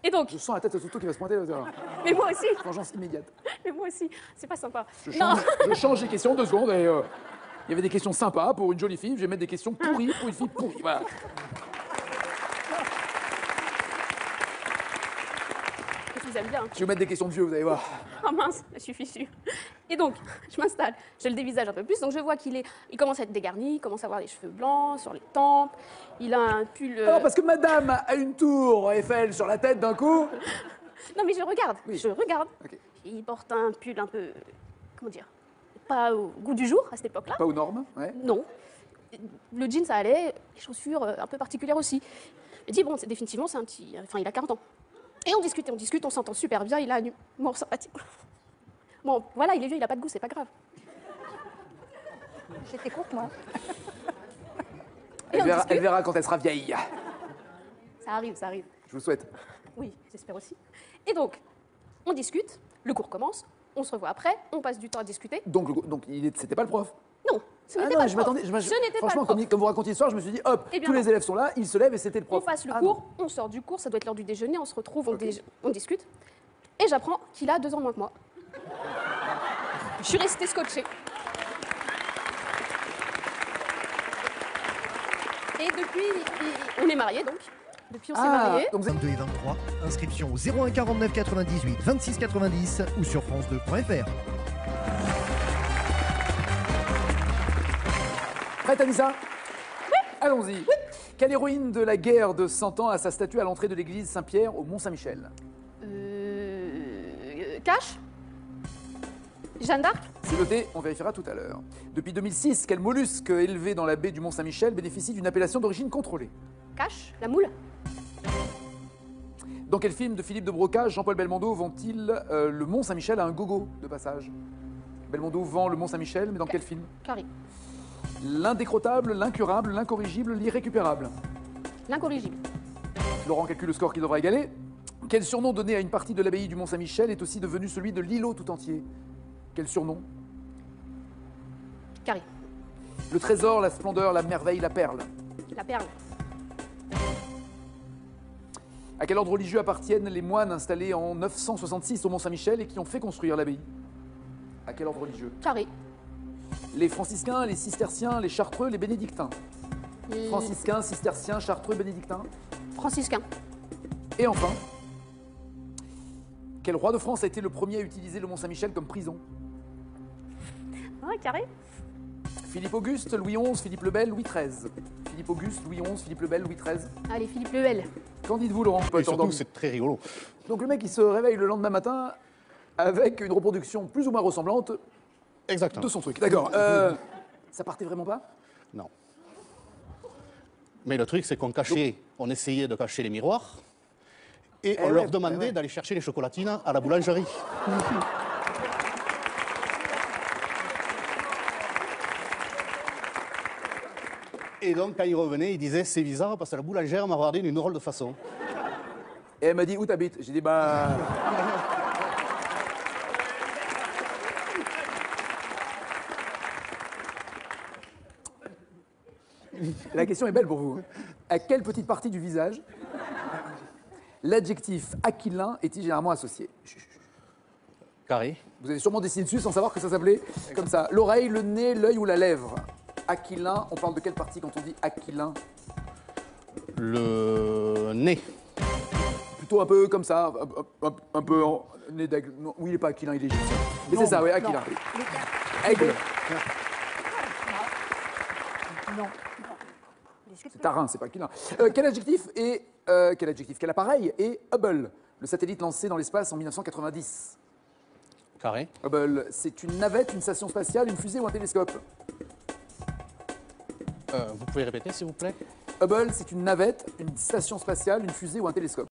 Et donc, Je sens la tête de Toto qui va se pointer. Là. mais moi aussi, Vengeance immédiate. mais moi aussi, c'est pas sympa. Je Non, change les questions 2 secondes et il y avait des questions sympas pour une jolie fille, je vais mettre des questions pourries pour une fille pourrie. Voilà. je vous aime bien. Je vais mettre des questions de vieux, vous allez voir. Oh mince, je suis fichue. Et donc, je m'installe, je le dévisage un peu plus, donc je vois il commence à être dégarni, il commence à avoir des cheveux blancs sur les tempes, il a un pull... Alors parce que madame a une tour Eiffel sur la tête d'un coup. Non mais je regarde, Oui. je regarde. Ok. Il porte un pull un peu, comment dire, pas au goût du jour à cette époque-là. Pas aux normes, ouais. Non. Le jean, ça allait, les chaussures un peu particulières aussi. Je dis, bon, définitivement, c'est un petit... Enfin, il a 40 ans. Et on discute, on s'entend super bien, il a un humour sympathique. Bon, voilà, il est vieux, il a pas de goût, c'est pas grave. J'étais courte, moi. Et on discute. Elle verra quand elle sera vieille. Ça arrive, ça arrive. Je vous souhaite. Oui, j'espère aussi. Et donc, on discute, le cours commence, on se revoit après, on passe du temps à discuter. Donc c'était pas le prof. Non, ce n'était non, pas je le prof. m'attendais. Ce n'était pas Franchement, le prof. comme vous racontiez l'histoire, je me suis dit, hop, Eh bien tous non. les élèves sont là, ils se lèvent et c'était le prof. On passe le Ah cours, on sort du cours, ça doit être l'heure du déjeuner, on se retrouve, on discute. Et j'apprends qu'il a 2 ans de moins que moi. Je suis restée scotchée. Et depuis, on est mariés donc. Depuis, on s'est mariés. donc 22 et 23, inscription au 01 49 98 26 90 ou sur france2.fr. Prête, Anissa? Oui. Allons-y. Oui. Quelle héroïne de la guerre de 100 ans a sa statue à l'entrée de l'église Saint-Pierre au Mont-Saint-Michel? Cash? Jeanne d'Arc? C'est noté, on vérifiera tout à l'heure. Depuis 2006, quel mollusque élevé dans la baie du Mont-Saint-Michel bénéficie d'une appellation d'origine contrôlée? Cash? La moule? Dans quel film de Philippe de Broca, Jean-Paul Belmondo vend-il le Mont-Saint-Michel à un gogo de passage? Belmondo vend le Mont-Saint-Michel, mais dans quel film? Carré. L'indécrottable, l'incurable, l'incorrigible, l'irrécupérable. L'incorrigible. Laurent calcule le score qu'il devra égaler. Quel surnom donné à une partie de l'abbaye du Mont-Saint-Michel est aussi devenu celui de l'îlot tout entier? Quel surnom? Carré. Le trésor, la splendeur, la merveille, la perle. La perle. À quel ordre religieux appartiennent les moines installés en 966 au Mont-Saint-Michel et qui ont fait construire l'abbaye? À quel ordre religieux? Carré. Les franciscains, les cisterciens, les chartreux, les bénédictins. Franciscains, cisterciens, chartreux, bénédictins. Franciscains. Et enfin, quel roi de France a été le premier à utiliser le Mont-Saint-Michel comme prison? Ah, carré. Philippe Auguste, Louis XI, Philippe le Bel, Louis XIII. Philippe Auguste, Louis XI, Philippe le Bel, Louis XIII. Allez, Philippe le Bel. Qu'en dites-vous, Laurent? Et surtout, c'est très rigolo. Donc le mec, il se réveille le lendemain matin avec une reproduction plus ou moins ressemblante Exactement. de son truc. D'accord. Ça partait vraiment pas? Non. Mais le truc, c'est on essayait de cacher les miroirs et on leur demandait d'aller chercher les chocolatines à la boulangerie. Et donc, quand ils revenaient, ils disaient c'est bizarre parce que la boulangère m'a regardé d'une drôle de façon. Et elle m'a dit où t'habites? J'ai dit bah. La question est belle pour vous. À quelle petite partie du visage l'adjectif aquilin est-il généralement associé? Carré. Vous avez sûrement dessiné dessus sans savoir que ça s'appelait comme ça. L'oreille, le nez, l'œil ou la lèvre? Aquilin, on parle de quelle partie quand on dit aquilin? Le nez. Plutôt un peu comme ça, un peu en nez d'aigle. Non, oui, il n'est pas aquilin, il est égyptien. Mais c'est ça, oui, aquilin. Aigle. Non. C'est tarin, c'est pas aquilin. Quel appareil est Hubble, le satellite lancé dans l'espace en 1990? Carré. Hubble, c'est une navette, une station spatiale, une fusée ou un télescope? Vous pouvez répéter, s'il vous plaît? Hubble, c'est une navette, une station spatiale, une fusée ou un télescope?